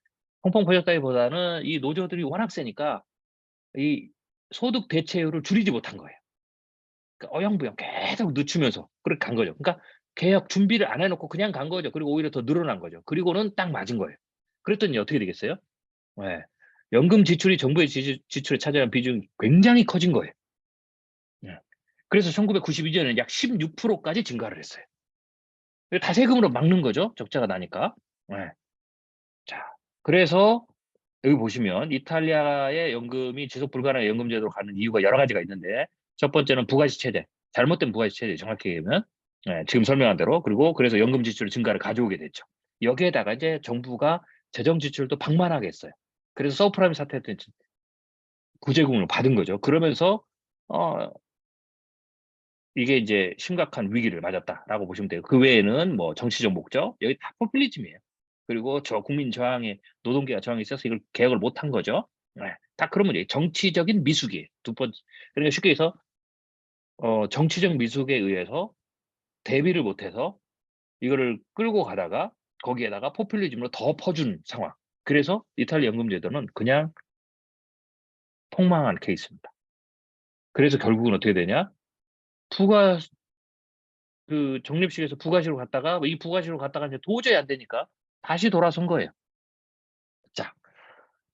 [SPEAKER 1] 펑펑 퍼졌다기보다는 이 노조들이 워낙 세니까 이 소득 대체율을 줄이지 못한 거예요. 그러니까 어영부영 계속 늦추면서 그렇게 간 거죠. 그러니까 개혁 준비를 안 해놓고 그냥 간 거죠. 그리고 오히려 더 늘어난 거죠. 그리고는 딱 맞은 거예요. 그랬더니 어떻게 되겠어요? 네. 연금 지출이 정부의 지출에 차지하는 비중이 굉장히 커진 거예요. 네. 그래서 1992년에는 약 16%까지 증가를 했어요. 다 세금으로 막는 거죠. 적자가 나니까. 네. 자, 그래서 여기 보시면 이탈리아의 연금이 지속 불가능한 연금 제도로 가는 이유가 여러 가지가 있는데, 첫 번째는 부가시 체제, 잘못된 부가시 체제, 정확히 얘기하면 지금 설명한 대로. 그리고 그래서 연금 지출 증가를 가져오게 됐죠. 여기에다가 이제 정부가 재정 지출도 방만하게 했어요. 그래서 서브프라임 사태 때 구제금을 받은 거죠. 그러면서 어, 이게 이제 심각한 위기를 맞았다라고 보시면 돼요. 그 외에는 뭐 정치적 목적, 여기 다 포퓰리즘이에요. 그리고 국민 저항에, 노동계가 저항이 있어서 이걸 개혁을 못한 거죠. 다 그런 문제, 정치적인 미숙이에요. 두 번째, 그러니까 쉽게 해서 정치적 미숙에 의해서 대비를 못해서 이거를 끌고 가다가 거기에다가 포퓰리즘으로 더 퍼준 상황. 그래서 이탈리아 연금제도는 그냥 폭망한 케이스입니다. 그래서 결국은 어떻게 되냐? 부가 그 적립식에서 부가시로 갔다가 이 부가시로 갔다가 이제 도저히 안 되니까 다시 돌아선 거예요. 자,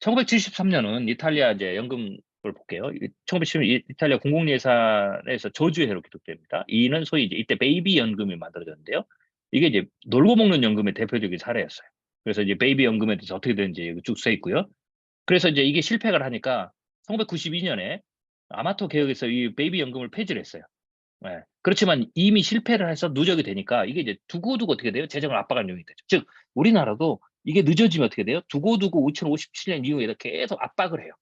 [SPEAKER 1] 1973년은 이탈리아 이제 연금을 볼게요. 1970년 이탈리아 공공예산에서 저주해로 기록됩니다. 이는 소위 이제 이때 베이비 연금이 만들어졌는데요. 이게 이제 놀고 먹는 연금의 대표적인 사례였어요. 그래서 이제 베이비 연금에 대해서 어떻게 되는지 쭉 써 있고요. 그래서 이제 이게 실패를 하니까 1992년에 아마토 개혁에서 이 베이비 연금을 폐지를 했어요. 그렇지만 이미 실패를 해서 누적이 되니까 이게 이제 두고두고 어떻게 돼요? 재정을 압박하는 요인이 되죠. 즉 우리나라도 이게 늦어지면 어떻게 돼요? 두고두고 2057년 이후에 계속 압박을 해요.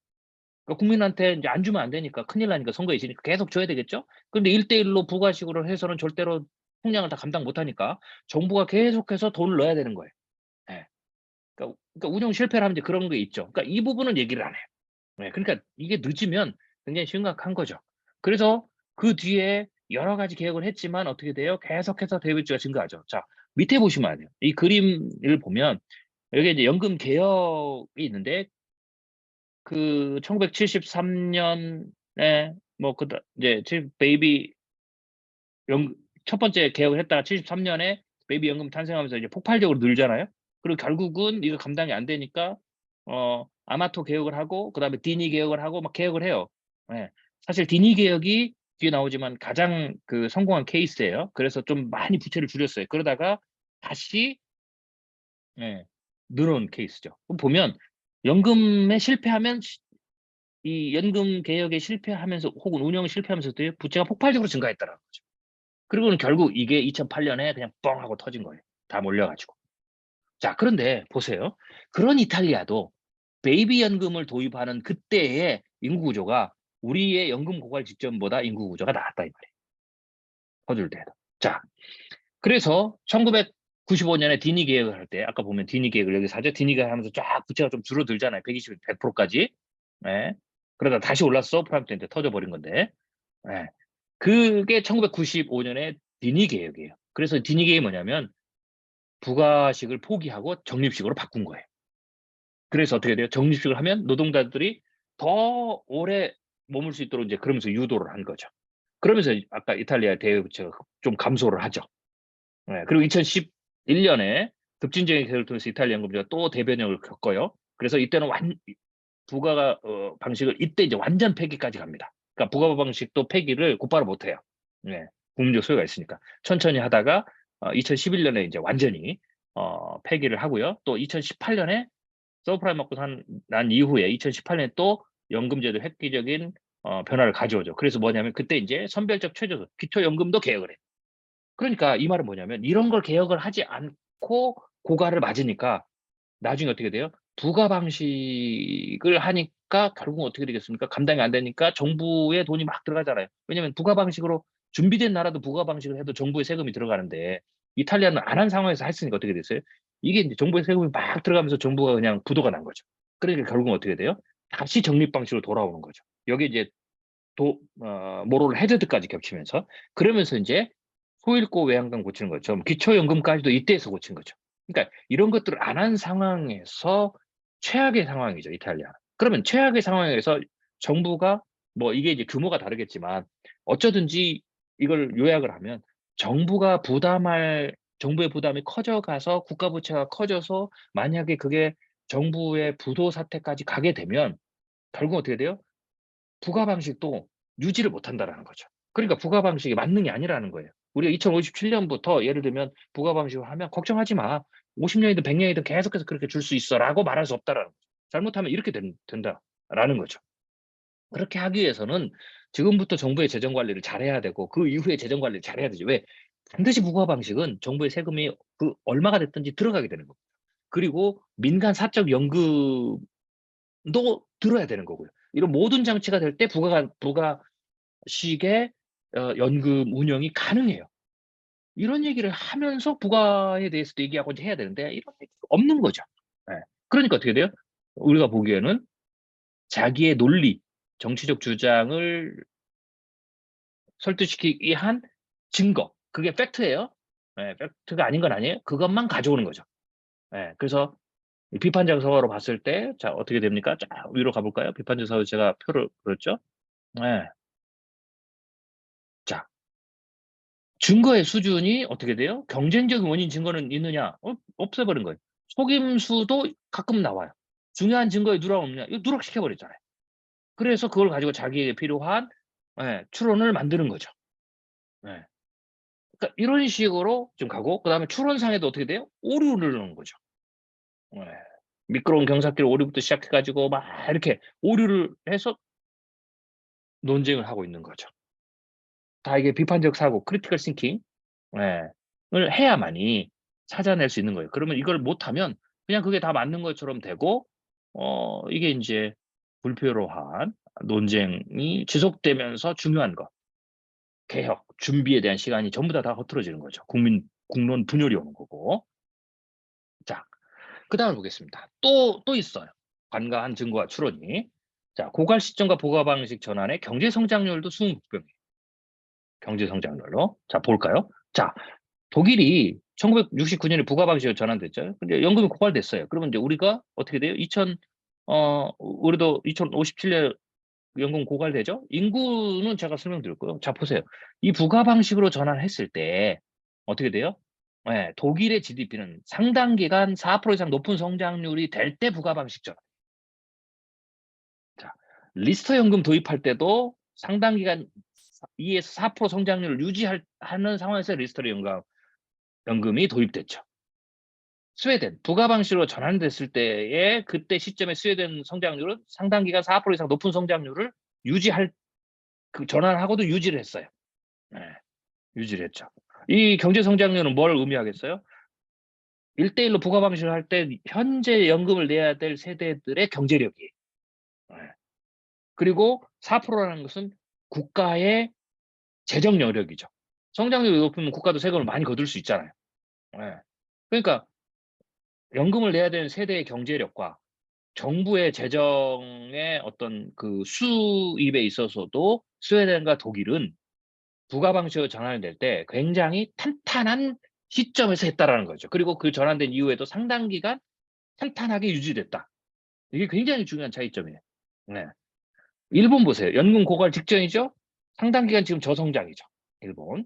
[SPEAKER 1] 그러니까 국민한테 이제 안 주면 안 되니까 큰일 나니까 선거에 있으니까 계속 줘야 되겠죠? 그런데 1대1로 부가식으로 해서는 절대로 총량을 다 감당 못하니까 정부가 계속해서 돈을 넣어야 되는 거예요. 예. 그러니까 운영 실패를 하면 이제 그런 게 있죠. 그러니까 이 부분은 얘기를 안 해요. 그러니까 이게 늦으면 굉장히 심각한 거죠. 그래서 그 뒤에 여러 가지 개혁을 했지만 어떻게 돼요? 계속해서 대외주가 증가하죠. 자, 밑에 보시면 안 돼요. 이 그림을 보면 여기에 이제 연금 개혁이 있는데 그 1973년에 뭐 그다 이제 베이비 첫 번째 개혁을 했다가 73년에 베이비 연금 탄생하면서 이제 폭발적으로 늘잖아요. 그리고 결국은 이거 감당이 안 되니까 아마토 개혁을 하고 그다음에 디니 개혁을 하고 막 개혁을 해요. 예. 사실 디니 개혁이 뒤에 나오지만 가장 그 성공한 케이스예요. 그래서 좀 많이 부채를 줄였어요. 그러다가 다시 예 늘어온 케이스죠. 그럼 보면 연금에 실패하면 이 연금 개혁에 실패하면서 혹은 운영에 실패하면서도 부채가 폭발적으로 증가했다라는 거죠. 그리고는 결국 이게 2008년에 그냥 뻥 하고 터진 거예요. 다 몰려 가지고. 자 그런데 보세요. 그런 이탈리아도 베이비 연금을 도입하는 그때의 인구 구조가 우리의 연금 고갈 직전보다 인구 구조가 나았다 이 말이에요. 퍼즐 때도. 자 그래서 1995 년에 디니 계획을 할 때 아까 보면 디니 계획을 여기서 하죠. 디니 계획하면서 쫙 부채가 좀 줄어들잖아요. 120, 100%까지. 예. 그러다 다시 올라서 서브프라임 때 터져 버린 건데. 예. 그게 1995 년에 디니 계획이에요. 그래서 디니 계획이 뭐냐면 부가식을 포기하고 적립식으로 바꾼 거예요. 그래서 어떻게 돼요? 적립식을 하면 노동자들이 더 오래 머물 수 있도록 이제 그러면서 유도를 한 거죠. 그러면서 아까 이탈리아 대외부채가 좀 감소를 하죠. 예. 그리고 2011 년에 급진적인 개혁을 통해서 이탈리아 연금제가 또 대변혁을 겪어요. 그래서 이때는 부가 방식을 이때 이제 완전 폐기까지 갑니다. 그러니까 부가 방식도 폐기를 곧바로 못 해요. 예. 국민적 소유가 있으니까. 천천히 하다가 2011 년에 이제 완전히 폐기를 하고요. 또 2018 년에 서브프라임 맞고 난 이후에 2018 년에 또 연금제도 획기적인 변화를 가져오죠. 그래서 뭐냐면 그때 이제 선별적 최저소 기초연금도 개혁을 해요. 그러니까 이 말은 뭐냐면 이런 걸 개혁을 하지 않고 고갈을 맞으니까 나중에 어떻게 돼요? 부가 방식을 하니까 결국은 어떻게 되겠습니까? 감당이 안 되니까 정부의 돈이 막 들어가잖아요. 왜냐면 부가 방식으로 준비된 나라도 부가 방식을 해도 정부의 세금이 들어가는데 이탈리아는 안 한 상황에서 했으니까 어떻게 됐어요? 이게 이제 정부의 세금이 막 들어가면서 정부가 그냥 부도가 난 거죠. 그러니까 결국은 어떻게 돼요? 다시 적립 방식으로 돌아오는 거죠. 여기에 이제 모럴 헤드드까지 겹치면서 그러면서 인제 소잃고 외양간 고치는 것처럼 기초연금까지도 이때에서 고친 거죠. 그러니까 이런 것들을 안 한 상황에서 최악의 상황이죠, 이탈리아는. 그러면 최악의 상황에서 정부가 뭐 이게 이제 규모가 다르겠지만 어쩌든지 이걸 요약을 하면 정부가 부담할 정부의 부담이 커져가서 국가 부채가 커져서 만약에 그게 정부의 부도 사태까지 가게 되면 결국은 어떻게 돼요? 부가 방식도 유지를 못 한다라는 거죠. 그러니까 부가 방식이 만능이 아니라는 거예요. 우리가 2057 년부터 예를 들면 부가 방식을 하면 "걱정하지 마. 50 년이든 100 년이든 계속해서 그렇게 줄 수 있어."라고 말할 수 없다라는 거죠. 잘못하면 이렇게 된다라는 거죠. 그렇게 하기 위해서는 지금부터 정부의 재정 관리를 잘해야 되고 그 이후에 재정 관리를 잘해야 되죠. 왜? 반드시 부가 방식은 정부의 세금이 그 얼마가 됐든지 들어가게 되는 겁니다. 그리고 민간 사적 연금도 들어야 되는 거고요. 이런 모든 장치가 될 때 부가식의 연금 운영이 가능해요. 이런 얘기를 하면서 부가에 대해서도 얘기하고 이제 해야 되는데 이런 얘기가 없는 거죠. 예. 그러니까 어떻게 돼요? 우리가 보기에는 자기의 논리, 정치적 주장을 설득시키기 위한 증거, 그게 팩트예요. 예. 팩트가 아닌 건 아니에요. 그것만 가져오는 거죠. 예. 그래서 이 비판적 사고로 봤을 때 자 어떻게 됩니까? 쫙 위로 가 볼까요? 비판적 사고 제가 표를 그렸죠? 예. 자 증거의 수준이 어떻게 돼요? 경쟁적인 원인 증거는 있느냐? 없애 버린 거예요. 속임수도 가끔 나와요. 중요한 증거에 누락 없느냐? 이거 누락시켜 버렸잖아요. 그래서 그걸 가지고 자기에게 필요한 추론을 만드는 거죠. 예. 그러니까 이런 식으로 좀 가고 그다음에 추론상에도 어떻게 돼요? 오류를 넣는 거죠. 예. 미끄러운 경사길 오류부터 시작해 가지고 막 이렇게 오류를 해서 논쟁을 하고 있는 거죠. 다 이게 비판적 사고 크리티컬 싱킹 예 을 해야만이 찾아낼 수 있는 거예요. 그러면 이걸 못하면 그냥 그게 다 맞는 것처럼 되고 이게 인제 불필요한 논쟁이 지속되면서 중요한 것 개혁, 준비에 대한 시간이 전부 다 흐트러지는 거죠. 국론 분열이 오는 거고. 자 그다음을 보겠습니다. 또 있어요. 관가한 증거와 추론이. 자 고갈 시점과 부가 방식 전환의 경제 성장률도 수긍국병이에요. 경제 성장률로. 자 볼까요? 자 독일이 1969년에 부가 방식으로 전환됐죠. 근데 연금이 고갈됐어요. 그러면 이제 우리가 어떻게 돼요? 우리도 2057년 연금 고갈되죠? 인구는 제가 설명드렸고요. 자, 보세요. 이 부가 방식으로 전환했을 때 어떻게 돼요? 예, 독일의 GDP는 상당 기간 4% 이상 높은 성장률이 될 때 부가 방식 전환. 자, 리스터 연금 도입할 때도 상당 기간 2에서 4% 성장률을 하는 상황에서 리스터 연금이 도입됐죠. 스웨덴 부가 방식으로 전환됐을 때에 그때 시점에 스웨덴 성장률은 상당 기간 4% 이상 높은 성장률을 유지할 전환하고도 유지를 했어요. 네, 유지를 했죠. 이 경제 성장률은 뭘 의미하겠어요? 1대1로 부가 방식을 할 때 현재 연금을 내야 될 세대들의 경제력이. 네. 그리고 4%라는 것은 국가의 재정 여력이죠. 성장률이 높으면 국가도 세금을 많이 거둘 수 있잖아요. 네. 그러니까 연금을 내야 되는 세대의 경제력과 정부의 재정의 어떤 그 수입에 있어서도 스웨덴과 독일은 부가 방식으로 전환될 때 굉장히 탄탄한 시점에서 했다라는 거죠. 그리고 그 전환된 이후에도 상당 기간 탄탄하게 유지됐다. 이게 굉장히 중요한 차이점이에요. 네. 일본 보세요. 연금 고갈 직전이죠? 상당 기간 지금 저성장이죠. 일본.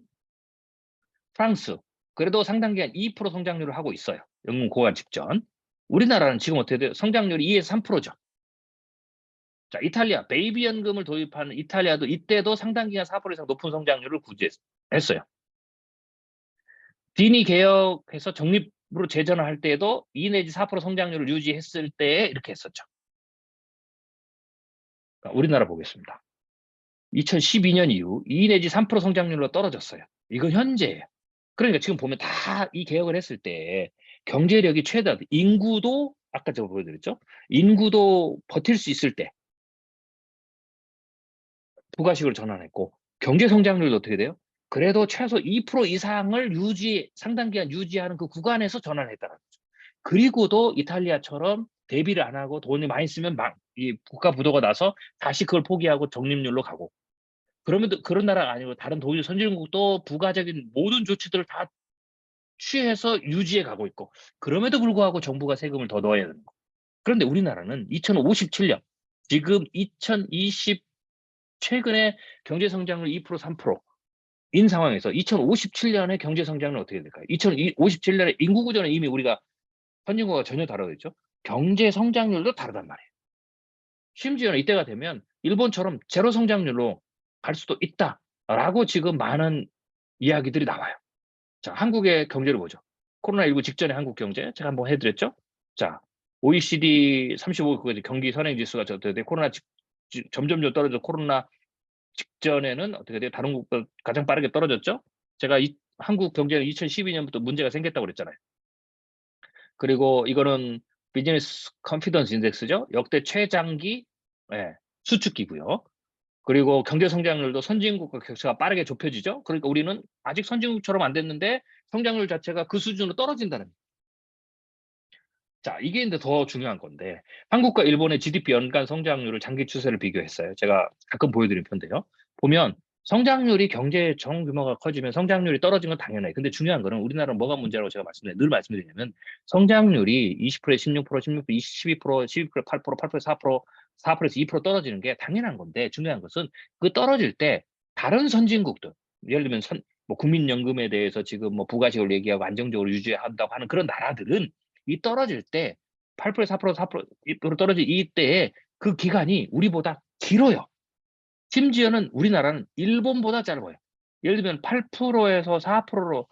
[SPEAKER 1] 프랑스. 그래도 상당 기간 2% 성장률을 하고 있어요. 연금 고갈 직전. 우리나라는 지금 어떻게 돼요? 성장률이 2에서 3%죠. 자, 이탈리아 베이비 연금을 도입하는 이탈리아도 이때도 상당 기간 4% 이상 높은 성장률을 구제했어요. 디니 개혁해서 적립으로 재전을 할 때에도 2 내지 4% 성장률을 유지했을 때에 이렇게 했었죠. 우리나라 보겠습니다. 2012년 이후 2 내지 3% 성장률로 떨어졌어요. 이건 현재예요. 그러니까 지금 보면 다 이 개혁을 했을 때 경제력이 최다, 인구도 아까 제가 보여드렸죠. 인구도 버틸 수 있을 때 부가식으로 전환했고 경제 성장률도 어떻게 돼요? 그래도 최소 2% 이상을 상당 기간 유지하는 그 구간에서 전환했다는 거죠. 그리고도 이탈리아처럼 대비를 안 하고 돈이 많이 쓰면 이 국가 부도가 나서 다시 그걸 포기하고 적립률로 가고, 그러면도 그런 나라가 아니고 다른 독일 선진국도 부가적인 모든 조치들을 다 취해서 유지해 가고 있고, 그럼에도 불구하고 정부가 세금을 더 넣어야 되는 거. 그런데 우리나라는 2057년 지금 2020 최근에 경제 성장률 2% 3%인 상황에서 2057년에 경제 성장률은 어떻게 될까요? 2057년에 인구 구조는 이미 우리가 선진국과 전혀 다르겠죠. 경제 성장률도 다르단 말이에요. 심지어는 이때가 되면 일본처럼 제로 성장률로 갈 수도 있다라고 지금 많은 이야기들이 나와요. 자, 한국의 경제를 보죠. 코로나19 직전의 한국 경제 제가 한번 해드렸죠. 자, OECD 35그 경기 선행 지수가 코로나 점점 떨어져 코로나 직전에는 어떻게 돼요? 다른 국보다 가장 빠르게 떨어졌죠. 제가 한국 경제는 2012년부터 문제가 생겼다고 그랬잖아요. 그리고 이거는 비즈니스 컨피던스 인덱스죠. 역대 최장기 수축기고요. 그리고 경제 성장률도 선진국과 격차가 빠르게 좁혀지죠. 그러니까 우리는 아직 선진국처럼 안 됐는데 성장률 자체가 그 수준으로 떨어진다는 거예요. 자, 이게 이제 더 중요한 건데 한국과 일본의 GDP 연간 성장률을 장기 추세를 비교했어요. 제가 가끔 보여드린 편인데요. 보면 성장률이 경제의 정 규모가 커지면 성장률이 떨어지는 건 당연해요. 근데 중요한 거는 우리나라는 뭐가 문제라고 제가 늘 말씀드리냐면 성장률이 20%, 16%, 16%, 12%, 12%, 8%, 8%, 4%, 4%에서 2% 떨어지는 게 당연한 건데 중요한 것은 그 떨어질 때 다른 선진국들, 예를 들면 뭐 국민연금에 대해서 지금 뭐 부가세를 얘기하고 안정적으로 유지한다고 하는 그런 나라들은 이 떨어질 때 8%, 4%, 4%, 2% 떨어질 이때에 그 기간이 우리보다 길어요. 심지어는 우리나라는 일본보다 짧아요. 예를 들면 8%에서 4%로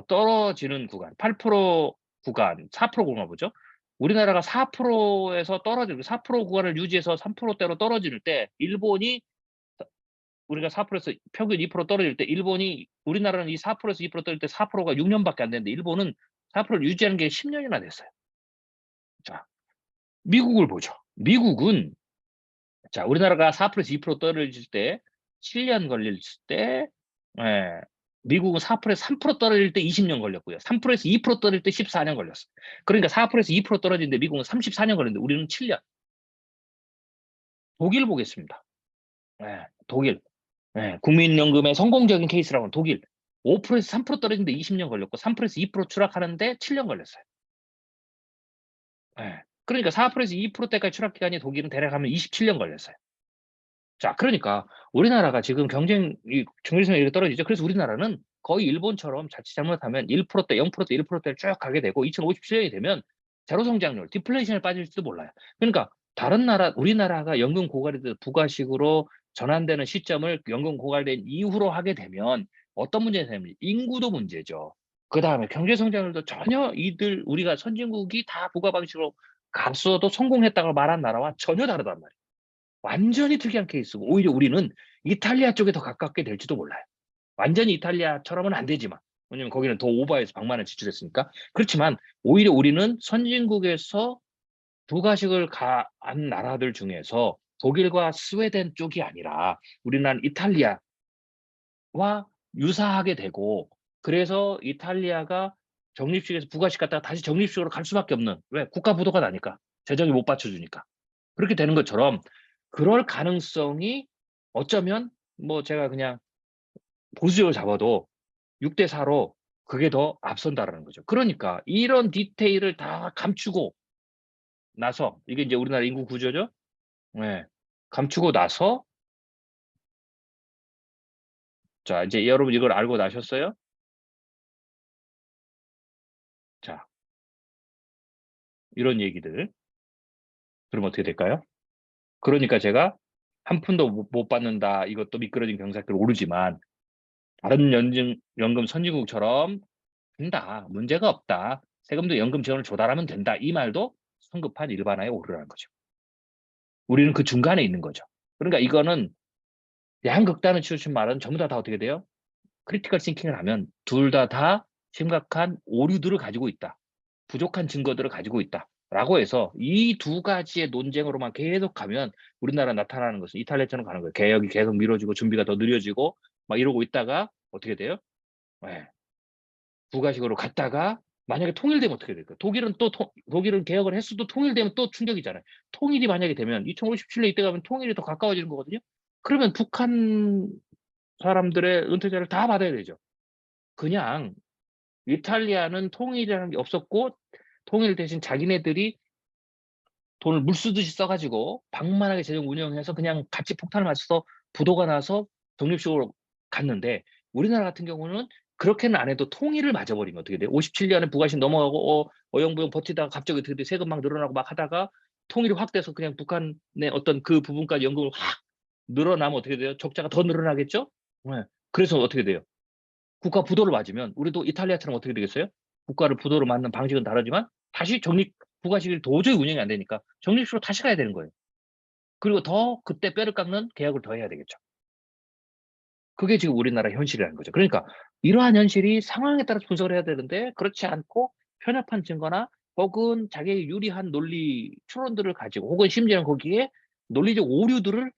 [SPEAKER 1] 떨어지는 구간, 8% 구간, 4% 구간 보죠. 우리나라가 4%에서 떨어지는 4% 구간을 유지해서 3%대로 떨어질 때 일본이 우리가 4%에서 평균 2% 떨어질 때 일본이 우리나라는 이 4%에서 2% 떨어질 때 4%가 6년밖에 안 됐는데 일본은 4%를 유지하는 게 10년이나 됐어요. 자, 미국을 보죠. 미국은 자, 우리나라가 4%에서 2% 떨어질 때 7년 걸릴 때 미국은 4%에서 3% 떨어질 때 20년 걸렸고요. 3%에서 2% 떨어질 때 14년 걸렸어요. 그러니까 4%에서 2% 떨어지는데 미국은 34년 걸렸는데 우리는 7년. 독일 보겠습니다. 독일. 국민연금의 성공적인 케이스라고는 독일. 5%에서 3% 떨어지는데 20년 걸렸고 3%에서 2% 추락하는데 7년 걸렸어요. 예. 그러니까 4%에서 2%대까지 추락 기간이 독일은 대략 하면 27년 걸렸어요. 자, 그러니까 우리나라가 지금 경쟁 이 경쟁력이 이렇게 떨어지죠. 그래서 우리나라는 거의 일본처럼 자칫 잘못하면 1%대, 0%대, 1%대를 쭉 가게 되고 2057년이 되면 제로 성장률, 디플레이션에 빠질지도 몰라요. 그러니까 다른 나라, 우리나라가 연금 고갈이 부가식으로 전환되는 시점을 연금 고갈된 이후로 하게 되면 어떤 문제가 생깁니까? 인구도 문제죠. 그다음에 경제 성장률도 전혀 이들 우리가 선진국이 다 부가 방식으로 갔어도 성공했다고 말한 나라와 전혀 다르단 말이에요. 완전히 특이한 케이스고 오히려 우리는 이탈리아 쪽에 더 가깝게 될지도 몰라요. 완전히 이탈리아처럼은 안 되지만. 왜냐면 거기는 더 오버해서 100만 원 지출했으니까. 그렇지만 오히려 우리는 선진국에서 부가식을 한 나라들 중에서 독일과 스웨덴 쪽이 아니라 우리나라는 이탈리아와 유사하게 되고, 그래서 이탈리아가 적립식에서 부가식 갔다가 다시 적립식으로 갈 수밖에 없는, 왜? 국가 부도가 나니까. 재정이 못 받쳐주니까. 그렇게 되는 것처럼 그럴 가능성이 어쩌면 뭐 제가 그냥 보수적으로 잡아도 6대 4로 그게 더 앞선다라는 거죠. 그러니까 이런 디테일을 다 감추고 나서, 이게 이제 우리나라 인구 구조죠. 예. 감추고 나서, 자 이제 여러분 이걸 알고 나셨어요? 자, 이런 얘기들 그러면 어떻게 될까요? 그러니까 제가 한 푼도 못 받는다, 이것도 미끄러진 경사길 오르지만 다른 연금 선진국처럼 된다, 문제가 없다, 세금도 연금 지원을 조달하면 된다, 이 말도 성급한 일반화에 오르라는 거죠. 우리는 그 중간에 있는 거죠. 그러니까 이거는 양극단을 치우친 말은 전부 다 어떻게 돼요? 크리티컬 싱킹을 하면 둘 다 심각한 오류들을 가지고 있다, 부족한 증거들을 가지고 있다라고 해서 이 두 가지의 논쟁으로만 계속 가면 우리나라 나타나는 것은 이탈리아처럼 가는 거예요. 개혁이 계속 미뤄지고 준비가 더 느려지고 막 이러고 있다가 어떻게 돼요? 예. 부가식으로 갔다가 만약에 통일되면 어떻게 될까요? 독일은 개혁을 했어도 통일되면 또 충격이잖아요. 통일이 만약에 되면 2057년 이때 가면 통일이 더 가까워지는 거거든요. 그러면 북한 사람들의 은퇴자를 다 받아야 되죠. 그냥 이탈리아는 통일이라는 게 없었고 통일 대신 자기네들이 돈을 물쓰듯이 써 가지고 방만하게 재정 운영해서 그냥 같이 폭탄을 맞춰서 부도가 나서 독립식으로 갔는데, 우리나라 같은 경우는 그렇게는 안 해도 통일을 맞아 버리면 어떻게 돼요? 57년에 부가식 넘어가고 어영부영 버티다가 갑자기 어떻게 돼? 세금 막 늘어나고 막 하다가 통일이 확 돼서 그냥 북한의 어떤 그 부분까지 연금을 확 늘어나면 어떻게 돼요? 적자가 더 늘어나겠죠? 예. 그래서 어떻게 돼요? 국가 부도를 맞으면 우리도 이탈리아처럼 어떻게 되겠어요? 국가를 부도로 맞는 방식은 다르지만 다시 적립 부가식이 도저히 운영이 안 되니까 적립식으로 다시 가야 되는 거예요. 그리고 더 그때 뼈를 깎는 개혁을 더 해야 되겠죠. 그게 지금 우리나라 현실이라는 거죠. 그러니까 이러한 현실이 상황에 따라서 분석을 해야 되는데 그렇지 않고 편협한 증거나 혹은 자기에게 유리한 논리 추론들을 가지고 혹은 심지어는 거기에 논리적 오류들을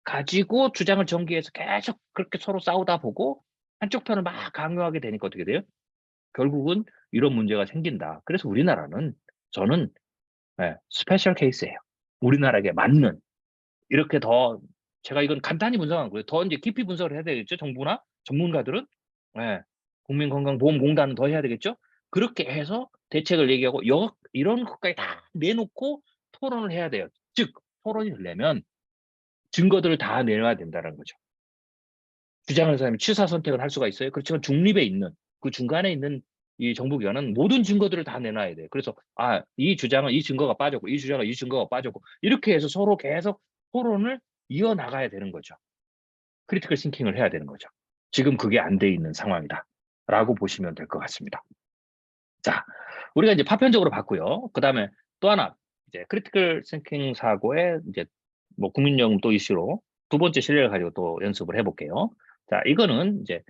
[SPEAKER 1] 가지고 주장을 전개해서 계속 그렇게 서로 싸우다 보고 한쪽 편을 막 강요하게 되니까 어떻게 돼요? 결국은 이런 문제가 생긴다. 그래서 우리나라는, 저는 스페셜 케이스예요. 우리나라에게 맞는, 이렇게 더, 제가 이건 간단히 분석한 거예요. 더 인제 깊이 분석을 해야 되겠죠, 정부나 전문가들은. 예. 국민건강보험공단은 더 해야 되겠죠. 그렇게 해서 대책을 얘기하고 이런 것까지 다 내놓고 토론을 해야 돼요. 즉 토론이 되려면 증거들을 다 내놔야 된다는 거죠. 주장하는 사람이 취사 선택을 할 수가 있어요. 그렇지만 중립에 있는, 그 중간에 있는 이 정부기관은 모든 증거들을 다 내놔야 돼요. 그래서 이 주장은 이 증거가 빠졌고 이 주장은 이 증거가 빠졌고 이렇게 해서 서로 계속 토론을 이어나가야 되는 거죠. 크리티컬 싱킹을 해야 되는 거죠. 지금 그게 안 돼 있는 상황이다라고 보시면 될 것 같습니다. 자, 우리가 이제 파편적으로 봤고요. 그다음에 또 하나, 이제 크리티컬 싱킹 사고의 이제 뭐 국민연금 또 이슈로 두 번째 실례를 가지고 또 연습을 해 볼게요. 자, 이거는 이제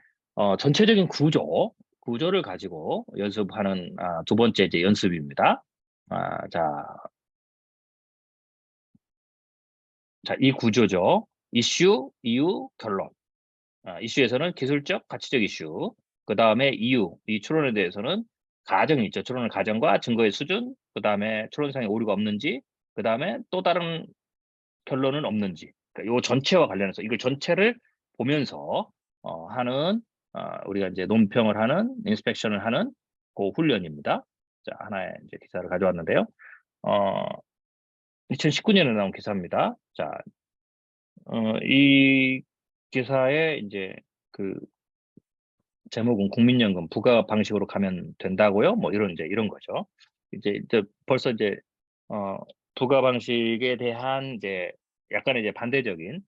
[SPEAKER 1] 전체적인 구조를 가지고 연습하는 두 번째 이제 연습입니다. 자, 이 구조죠. 이슈, 이유, 결론. 이슈에서는 기술적, 가치적 이슈. 그다음에 이유, 이 추론에 대해서는 가정이 있죠. 추론의 가정과 증거의 수준, 그다음에 추론상의 오류가 없는지, 그다음에 또 다른 결론은 없는지. 그러니까 요 전체와 관련해서 이걸 전체를 보면서 하는 우리가 이제 논평을 하는, 인스펙션을 하는 그 훈련입니다. 자, 하나의 이제 기사를 가져왔는데요. 2019년에 나온 기사입니다. 자, 이 기사에 이제 그 제목은 국민연금 부가 방식으로 가면 된다고요? 뭐 이런 거죠. 이제 벌써 이제 부가 방식에 대한 이제 약간의 이제 반대적인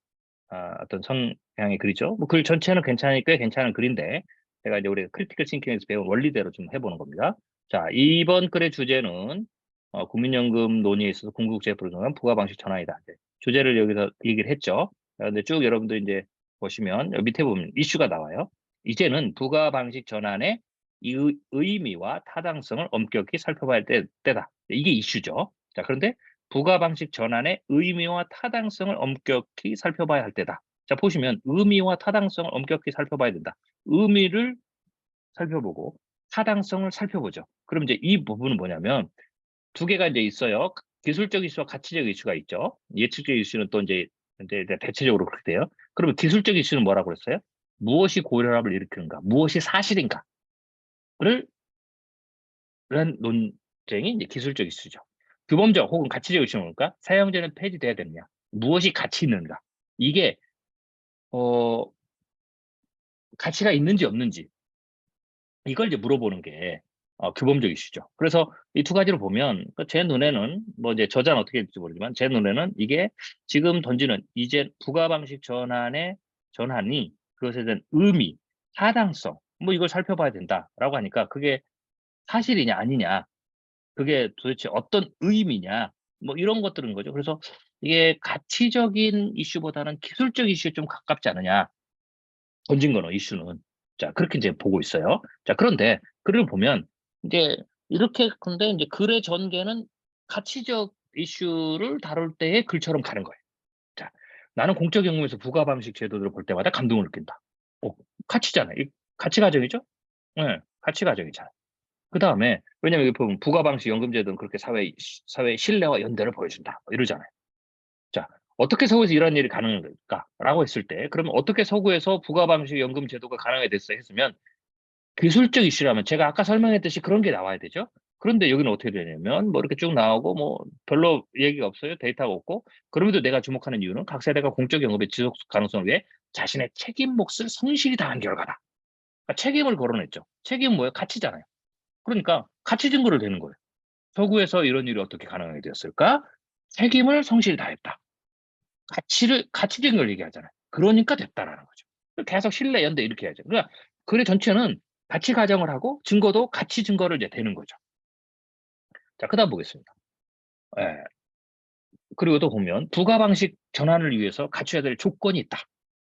[SPEAKER 1] 어떤 성향의 글이죠. 뭐 글 전체는 꽤 괜찮은 글인데 제가 이제 우리 크리티컬 싱킹에서 배운 원리대로 좀 해보는 겁니다. 자, 이번 글의 주제는 국민연금 논의에 있어서 궁극제표를 정한 부가 방식 전환이다. 이제 주제를 여기서 얘기를 했죠. 근데 쭉 여러분들 이제 보시면 여기 밑에 보면 이슈가 나와요. 이제는 부가 방식 전환의 의미와 타당성을 엄격히 살펴봐야 할 때다. 이게 이슈죠. 자, 그런데 부가 방식 전환의 의미와 타당성을 엄격히 살펴봐야 할 때다. 자, 보시면 의미와 타당성을 엄격히 살펴봐야 된다. 의미를 살펴보고 타당성을 살펴보죠. 그럼 이제 이 부분은 뭐냐면 두 개가 이제 있어요. 기술적 이슈와 가치적 이슈가 있죠. 예측적 이슈는 또 이제 대체적으로 그렇게 돼요. 그러면 기술적 이슈는 뭐라고 그랬어요? 무엇이 고혈압을 일으키는가? 무엇이 사실인가? 를 논쟁이 이제 기술적 이슈죠. 규범적 혹은 가치적 이슈는 뭘까? 사형제는 폐지돼야 되느냐? 무엇이 가치 있는가? 이게 가치가 있는지 없는지 이걸 이제 물어보는 게 규범적 이슈죠. 그래서 이 두 가지를 보면 제 눈에는 뭐 이제 저자는 어떻게 될지 모르지만 제 눈에는 이게 지금 던지는 이제 부가 방식 전환이 그것에 대한 의미, 타당성 뭐 이걸 살펴봐야 된다라고 하니까 그게 사실이냐 아니냐 그게 도대체 어떤 의미냐 뭐 이런 것들인 거죠. 그래서 이게 가치적인 이슈보다는 기술적 이슈에 좀 가깝지 않느냐 던진 거는 이슈는. 자, 그렇게 이제 보고 있어요. 자, 그런데 글을 보면 이제 이렇게 근데 이제 글의 전개는 가치적 이슈를 다룰 때의 글처럼 가는 거예요. 자, 나는 공적 경험에서 부가 방식 제도들을 볼 때마다 감동을 느낀다. 어, 가치잖아요. 이 가치 가정이죠? 네, 가치 가정이잖아요. 그다음에 왜냐면 여기 보면 부가 방식 연금 제도는 그렇게 사회의 신뢰와 연대를 보여준다. 뭐 이러잖아요. 자, 어떻게 서구에서 이런 일이 가능할까라고 했을 때 그러면 어떻게 서구에서 부가 방식 연금 제도가 가능하게 됐어 했으면 기술적 이슈라면 제가 아까 설명했듯이 그런 게 나와야 되죠. 그런데 여기는 어떻게 되냐면 뭐 이렇게 쭉 나오고 뭐 별로 얘기가 없어요. 데이터가 없고 그럼에도 내가 주목하는 이유는 각 세대가 공적 영업의 지속 가능성을 위해 자신의 책임 몫을 성실히 다한 결과다. 그러니까 책임을 거론했죠. 책임은 뭐예요? 가치잖아요. 그러니까 가치 증거를 대는 거예요. 서구에서 이런 일이 어떻게 가능하게 되었을까? 책임을 성실히 다했다. 가치적인 걸 얘기하잖아요. 그러니까 됐다라는 거죠. 계속 신뢰, 연대 이렇게 해야죠. 그러니까 글의 전체는 가치 가정을 하고 증거도 가치 증거를 이제 대는 거죠. 자, 그다음 보겠습니다. 예. 그리고 또 보면 부가 방식 전환을 위해서 갖춰야 될 조건이 있다.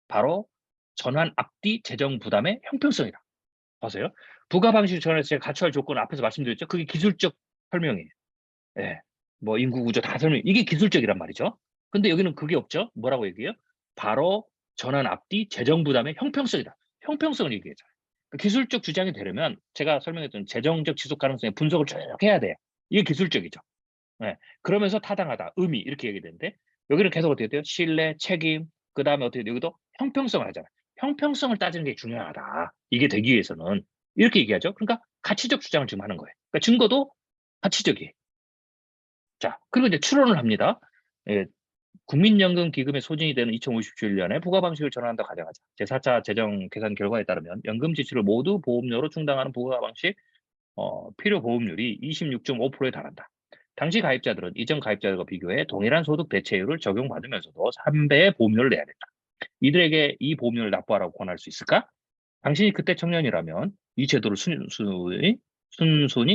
[SPEAKER 1] 바로 전환 앞뒤 재정 부담의 형평성이다. 보세요. 부가 방식 전환에서 제가 갖춰야 할 조건을 앞에서 말씀드렸죠. 그게 기술적 설명이에요. 예. 뭐 인구 구조 다 설명. 이게 기술적이란 말이죠. 근데 여기는 그게 없죠. 뭐라고 얘기해요? 바로 전환 앞뒤 재정 부담의 형평성이다. 형평성을 얘기하잖아요. 그 기술적 주장이 되려면 제가 설명했던 재정적 지속 가능성의 분석을 쭉 해야 돼요. 이게 기술적이죠. 예. 그러면서 타당하다, 의미 이렇게 얘기되는데 여기는 계속 어떻게 돼요? 신뢰, 책임, 그다음에 어떻게 돼요? 여기도 형평성을 하잖아요. 형평성을 따지는 게 중요하다. 이게 되기 위해서는 이렇게 얘기하죠. 그러니까 가치적 주장을 지금 하는 거예요. 그러니까 증거도 가치적이에요. 자, 그리고 이제 추론을 합니다. 예, 국민연금 기금의 소진이 되는 2057년에 부가 방식을 전환한다 가정하자. 제4차 재정 계산 결과에 따르면 연금 지출을 모두 보험료로 충당하는 부가 방식 필요 보험률이 26.5%에 달한다. 당시 가입자들은 이전 가입자들과 비교해 동일한 소득 대체율을 적용받으면서도 3배의 보험료를 내야 된다. 이들에게 이 보험료를 납부하라고 권할 수 있을까? 당신이 그때 청년이라면 이 제도를 순순히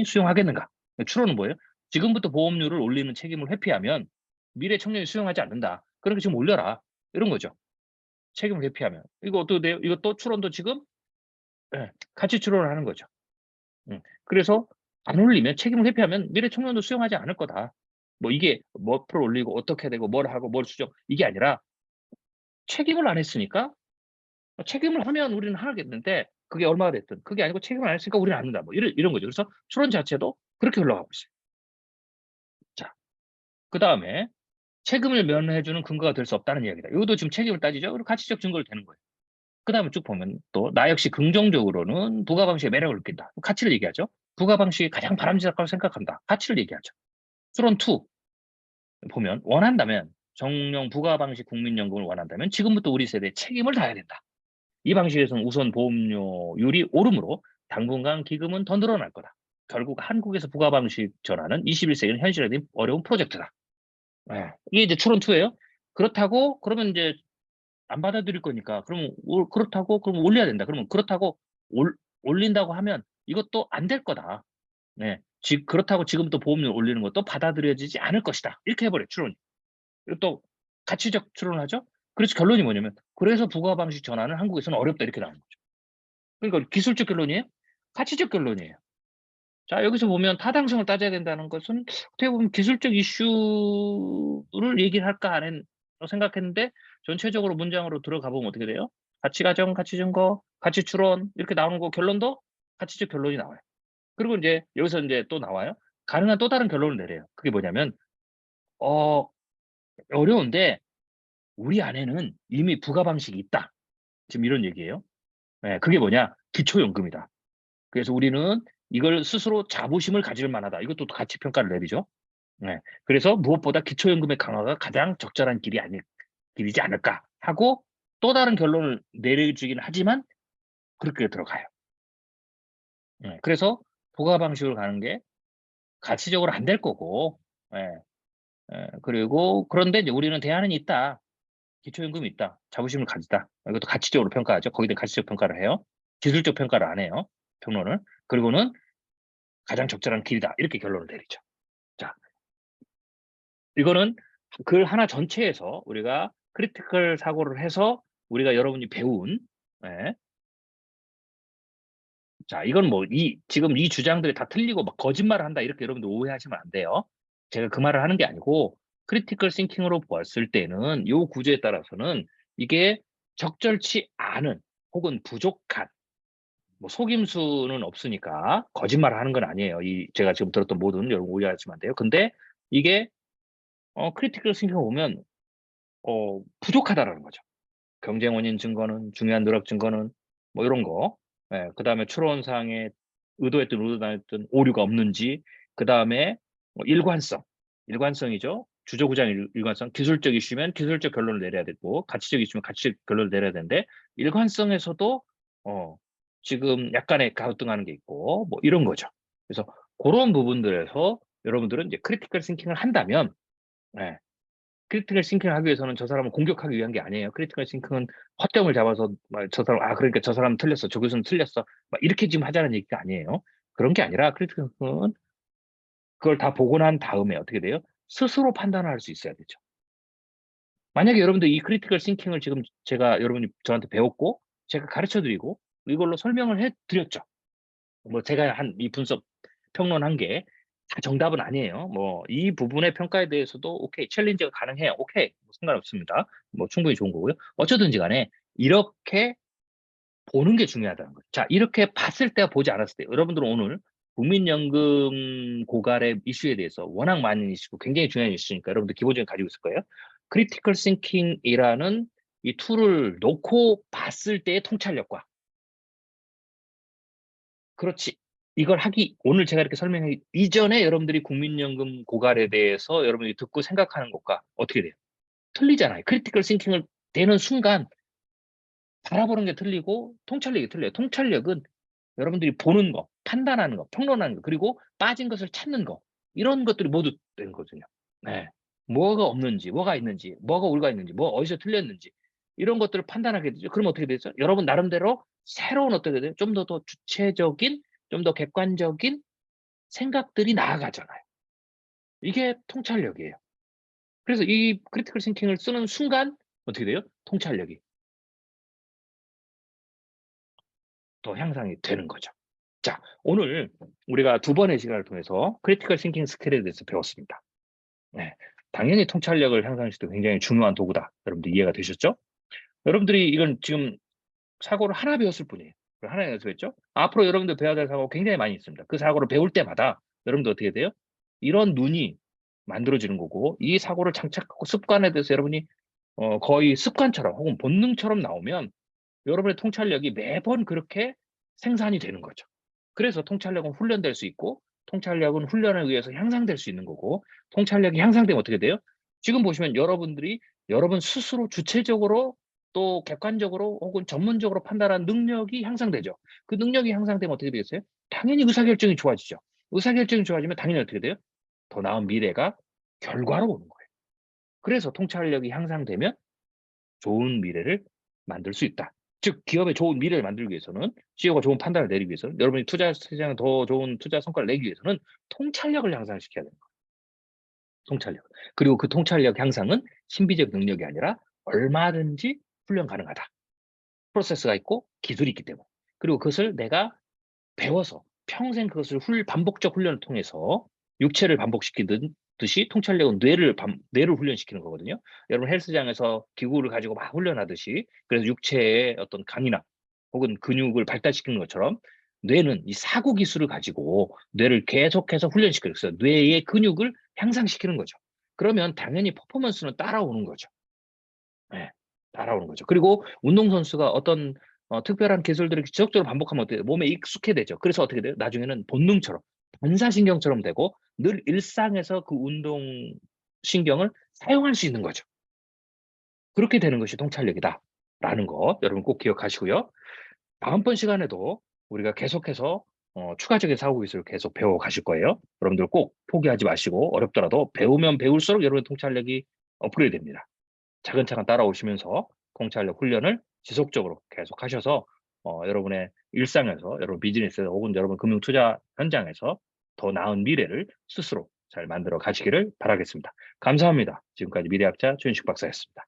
[SPEAKER 1] 수용하겠는가? 추론은 뭐예요? 지금부터 보험료를 올리는 책임을 회피하면 미래 청년이 수용하지 않는다. 그러니까 지금 올려라. 이런 거죠. 책임을 회피하면. 이거 어떻게 돼요? 이것도 추론도 지금 같이 추론을 하는 거죠. 그래서 안 올리면 책임을 회피하면 미래 청년도 수용하지 않을 거다. 뭐 이게 몇 프로 올리고 어떻게 되고 뭘 하고 뭘 수정 이게 아니라 책임을 안 했으니까 책임을 하면 우리는 하겠는데 그게 얼마가 됐든 그게 아니고 책임을 안 했으니까 우리는 안 한다. 뭐 이런 거죠. 그래서 추론 자체도 그렇게 흘러가고 있어요. 자, 그다음에 책임을 면해주는 근거가 될 수 없다는 이야기다. 이것도 지금 책임을 따지죠. 그리고 가치적 증거를 대는 거예요. 그다음에 쭉 보면 또 나 역시 긍정적으로는 부가 방식의 매력을 느낀다. 가치를 얘기하죠. 부가 방식이 가장 바람직하다고 생각한다. 가치를 얘기하죠. 추론 2 보면 원한다면 정령 부가 방식 국민연금을 원한다면 지금부터 우리 세대에 책임을 다해야 된다. 이 방식에서는 우선 보험료율이 오르므로 당분간 기금은 더 늘어날 거다. 결국 한국에서 부가 방식 전환은 21세기는 현실화된 어려운 프로젝트다. 예. 이게 이제 추론 2예요. 그렇다고 그러면 이제 안 받아들일 거니까 그러면 그렇다고 그러면 올려야 된다. 그러면 그렇다고 올린다고 하면 이것도 안 될 거다. 네. 그렇다고 지금부터 보험료 올리는 것도 받아들여지지 않을 것이다. 이렇게 해버려요, 추론이. 그리고 또 가치적 추론을 하죠. 그래서 결론이 뭐냐면 그래서 부가 방식 전환은 한국에서는 어렵다 이렇게 나오는 거죠. 그러니까 기술적 결론이에요? 가치적 결론이에요. 자, 여기서 보면 타당성을 따져야 된다는 것은 어떻게 보면 기술적 이슈를 얘기를 할까 안 생각했는데 전체적으로 문장으로 들어가 보면 어떻게 돼요? 가치 가정, 가치 증거, 가치 추론 이렇게 나오는 거 결론도 가치적 결론이 나와요. 그리고 이제 여기서 이제 또 나와요. 가능한 또 다른 결론을 내려요. 그게 뭐냐면 어려운데 우리 안에는 이미 부가 방식이 있다. 지금 이런 얘기예요. 예, 그게 뭐냐? 기초연금이다. 그래서 우리는 이걸 스스로 자부심을 가질 만하다. 이것도 가치 평가를 내리죠. 네. 그래서 무엇보다 기초연금의 강화가 가장 적절한 길이지 않을까 하고 또 다른 결론을 내려주긴 하지만 그렇게 들어가요. 네. 그래서 부가 방식으로 가는 게 가치적으로 안 될 거고, 예, 그리고 그런데 이제 우리는 대안은 있다. 기초연금이 있다. 자부심을 가지다. 이것도 가치적으로 평가하죠. 거기다 가치적 평가를 해요. 기술적 평가를 안 해요. 평론을. 그리고는 가장 적절한 길이다. 이렇게 결론을 내리죠. 자, 이거는 글 하나 전체에서 우리가 크리티컬 사고를 해서 우리가 여러분이 배운 예. 자, 이건 뭐 지금 이 주장들이 다 틀리고 막 거짓말을 한다 이렇게 여러분들 오해하시면 안 돼요. 제가 그 말을 하는 게 아니고 크리티컬 싱킹으로 보았을 때는 요 구조에 따라서는 이게 적절치 않은 혹은 부족한 뭐 속임수는 없으니까 거짓말을 하는 건 아니에요. 제가 지금 들었던 모든 여러분 오해하시면 안 돼요. 근데 이게 크리티컬 싱킹을 보면 부족하다라는 거죠. 경쟁 원인 증거는, 중요한 누락 증거는 뭐 이런 거. 예, 그다음에 추론상에 의도했든 의도지 않았든 오류가 없는지, 그다음에 뭐 일관성이죠. 주저구장 일관성, 기술적 이슈면 기술적 결론을 내려야 되고, 가치적 이슈면 가치적 결론을 내려야 되는데, 일관성에서도 지금 약간의 갸우뚱하는 게 있고, 뭐 이런 거죠. 그래서 그런 부분들에서 여러분들은 이제 크리티컬 싱킹을 한다면, 예, 크리티컬 싱킹을 하기 위해서는 저 사람을 공격하기 위한 게 아니에요. 크리티컬 싱킹은 허점을 잡아서 막 저 사람 그러니까 저 사람은 틀렸어. 저 교수는 틀렸어. 막 이렇게 지금 하자는 얘기가 아니에요. 그런 게 아니라 크리티컬 싱킹은 그걸 다 보고 난 다음에 어떻게 돼요? 스스로 판단을 할 수 있어야 되죠. 만약에 여러분들 이 크리티컬 싱킹을 지금 제가 여러분이 저한테 배웠고 제가 가르쳐 드리고 이걸로 설명을 해 드렸죠. 뭐 제가 한 이 분석 평론한 게 다 정답은 아니에요. 뭐 이 부분의 평가에 대해서도 오케이 챌린지가 가능해요. 오케이. 뭐 상관없습니다. 뭐 충분히 좋은 거고요. 어쩌든지 간에 이렇게 보는 게 중요하다는 거죠. 자, 이렇게 봤을 때 보지 않았을 때 여러분들은 오늘 국민연금 고갈의 이슈에 대해서 워낙 많은 이슈고 굉장히 중요한 이슈니까 여러분들 기본적으로 가지고 있을 거예요. 크리티컬 싱킹이라는 이 툴을 놓고 봤을 때의 통찰력과 그렇지. 이걸 오늘 제가 이렇게 설명하기 이전에 여러분들이 국민연금 고갈에 대해서 여러분들이 듣고 생각하는 것과 어떻게 돼요? 틀리잖아요. 크리티컬 싱킹을 되는 순간 바라보는 게 틀리고 통찰력이 틀려요. 통찰력은 여러분들이 보는 거, 판단하는 거, 평론하는 거, 그리고 빠진 것을 찾는 거, 이런 것들이 모두 되는 거거든요. 네. 뭐가 없는지, 뭐가 있는지, 뭐가 오류가 있는지, 뭐 어디서 틀렸는지, 이런 것들을 판단하게 되죠. 그럼 어떻게 되죠? 여러분 나름대로 새로운 어떻게 돼요? 좀 더 주체적인, 좀 더 객관적인 생각들이 나아가잖아요. 이게 통찰력이에요. 그래서 이 크리티컬 싱킹을 쓰는 순간 어떻게 돼요? 통찰력이 더 향상이 되는 거죠. 자, 오늘 우리가 두 번의 시간을 통해서 크리티컬 싱킹 스킬에 대해서 배웠습니다. 네. 당연히 통찰력을 향상시키는 굉장히 중요한 도구다. 여러분들 이해가 되셨죠? 여러분들이 이건 지금 사고를 하나 배웠을 뿐이에요. 하나 연습했죠? 앞으로 여러분들 배워야 될 사고가 굉장히 많이 있습니다. 그 사고를 배울 때마다 여러분들 어떻게 돼요? 이런 눈이 만들어지는 거고 이 사고를 장착하고 습관에 대해서 여러분이 거의 습관처럼 혹은 본능처럼 나오면 여러분의 통찰력이 매번 그렇게 생산이 되는 거죠. 그래서 통찰력은 훈련될 수 있고 통찰력은 훈련에 의해서 향상될 수 있는 거고 통찰력이 향상되면 어떻게 돼요? 지금 보시면 여러분들이 여러분 스스로 주체적으로 또 객관적으로 혹은 전문적으로 판단하는 능력이 향상되죠. 그 능력이 향상되면 어떻게 되겠어요? 당연히 의사결정이 좋아지죠. 의사결정이 좋아지면 당연히 어떻게 돼요? 더 나은 미래가 결과로 오는 거예요. 그래서 통찰력이 향상되면 좋은 미래를 만들 수 있다. 즉 기업의 좋은 미래를 만들기 위해서는 CEO가 좋은 판단을 내리기 위해서는 여러분이 투자 시장에 더 좋은 투자 성과를 내기 위해서는 통찰력을 향상시켜야 됩니다. 통찰력. 그리고 그 통찰력 향상은 신비적 능력이 아니라 얼마든지 훈련 가능하다. 프로세스가 있고 기술이 있기 때문에. 그리고 그것을 내가 배워서 평생 그것을 반복적 훈련을 통해서 육체를 반복시키듯 듯이 통찰력은 뇌를 훈련시키는 거거든요. 여러분 헬스장에서 기구를 가지고 막 훈련하듯이 그래서 육체의 어떤 강이나 혹은 근육을 발달시키는 것처럼 뇌는 이 사고 기술을 가지고 뇌를 계속해서 훈련시켜요. 그래서 뇌의 근육을 향상시키는 거죠. 그러면 당연히 퍼포먼스는 따라오는 거죠. 예. 따라오는 거죠. 그리고 운동선수가 어떤 특별한 기술들을 지속적으로 반복하면 어떻게 돼요? 몸에 익숙해되죠. 그래서 어떻게 돼요? 나중에는 본능처럼 반사신경처럼 되고 늘 일상에서 그 운동 신경을 사용할 수 있는 거죠. 그렇게 되는 것이 통찰력이다라는 거 여러분 꼭 기억하시고요. 다음번 시간에도 우리가 계속해서 추가적인 사고 기술을 계속 배워 가실 거예요. 여러분들 꼭 포기하지 마시고 어렵더라도 배우면 배울수록 여러분의 통찰력이 업그레이드 됩니다. 차근차근 따라오시면서 통찰력 훈련을 지속적으로 계속하셔서 여러분의 일상에서 여러분 비즈니스 혹은 여러분 금융 투자 현장에서 더 나은 미래를 스스로 잘 만들어 가시기를 바라겠습니다. 감사합니다. 지금까지 미래학자 최윤식 박사였습니다.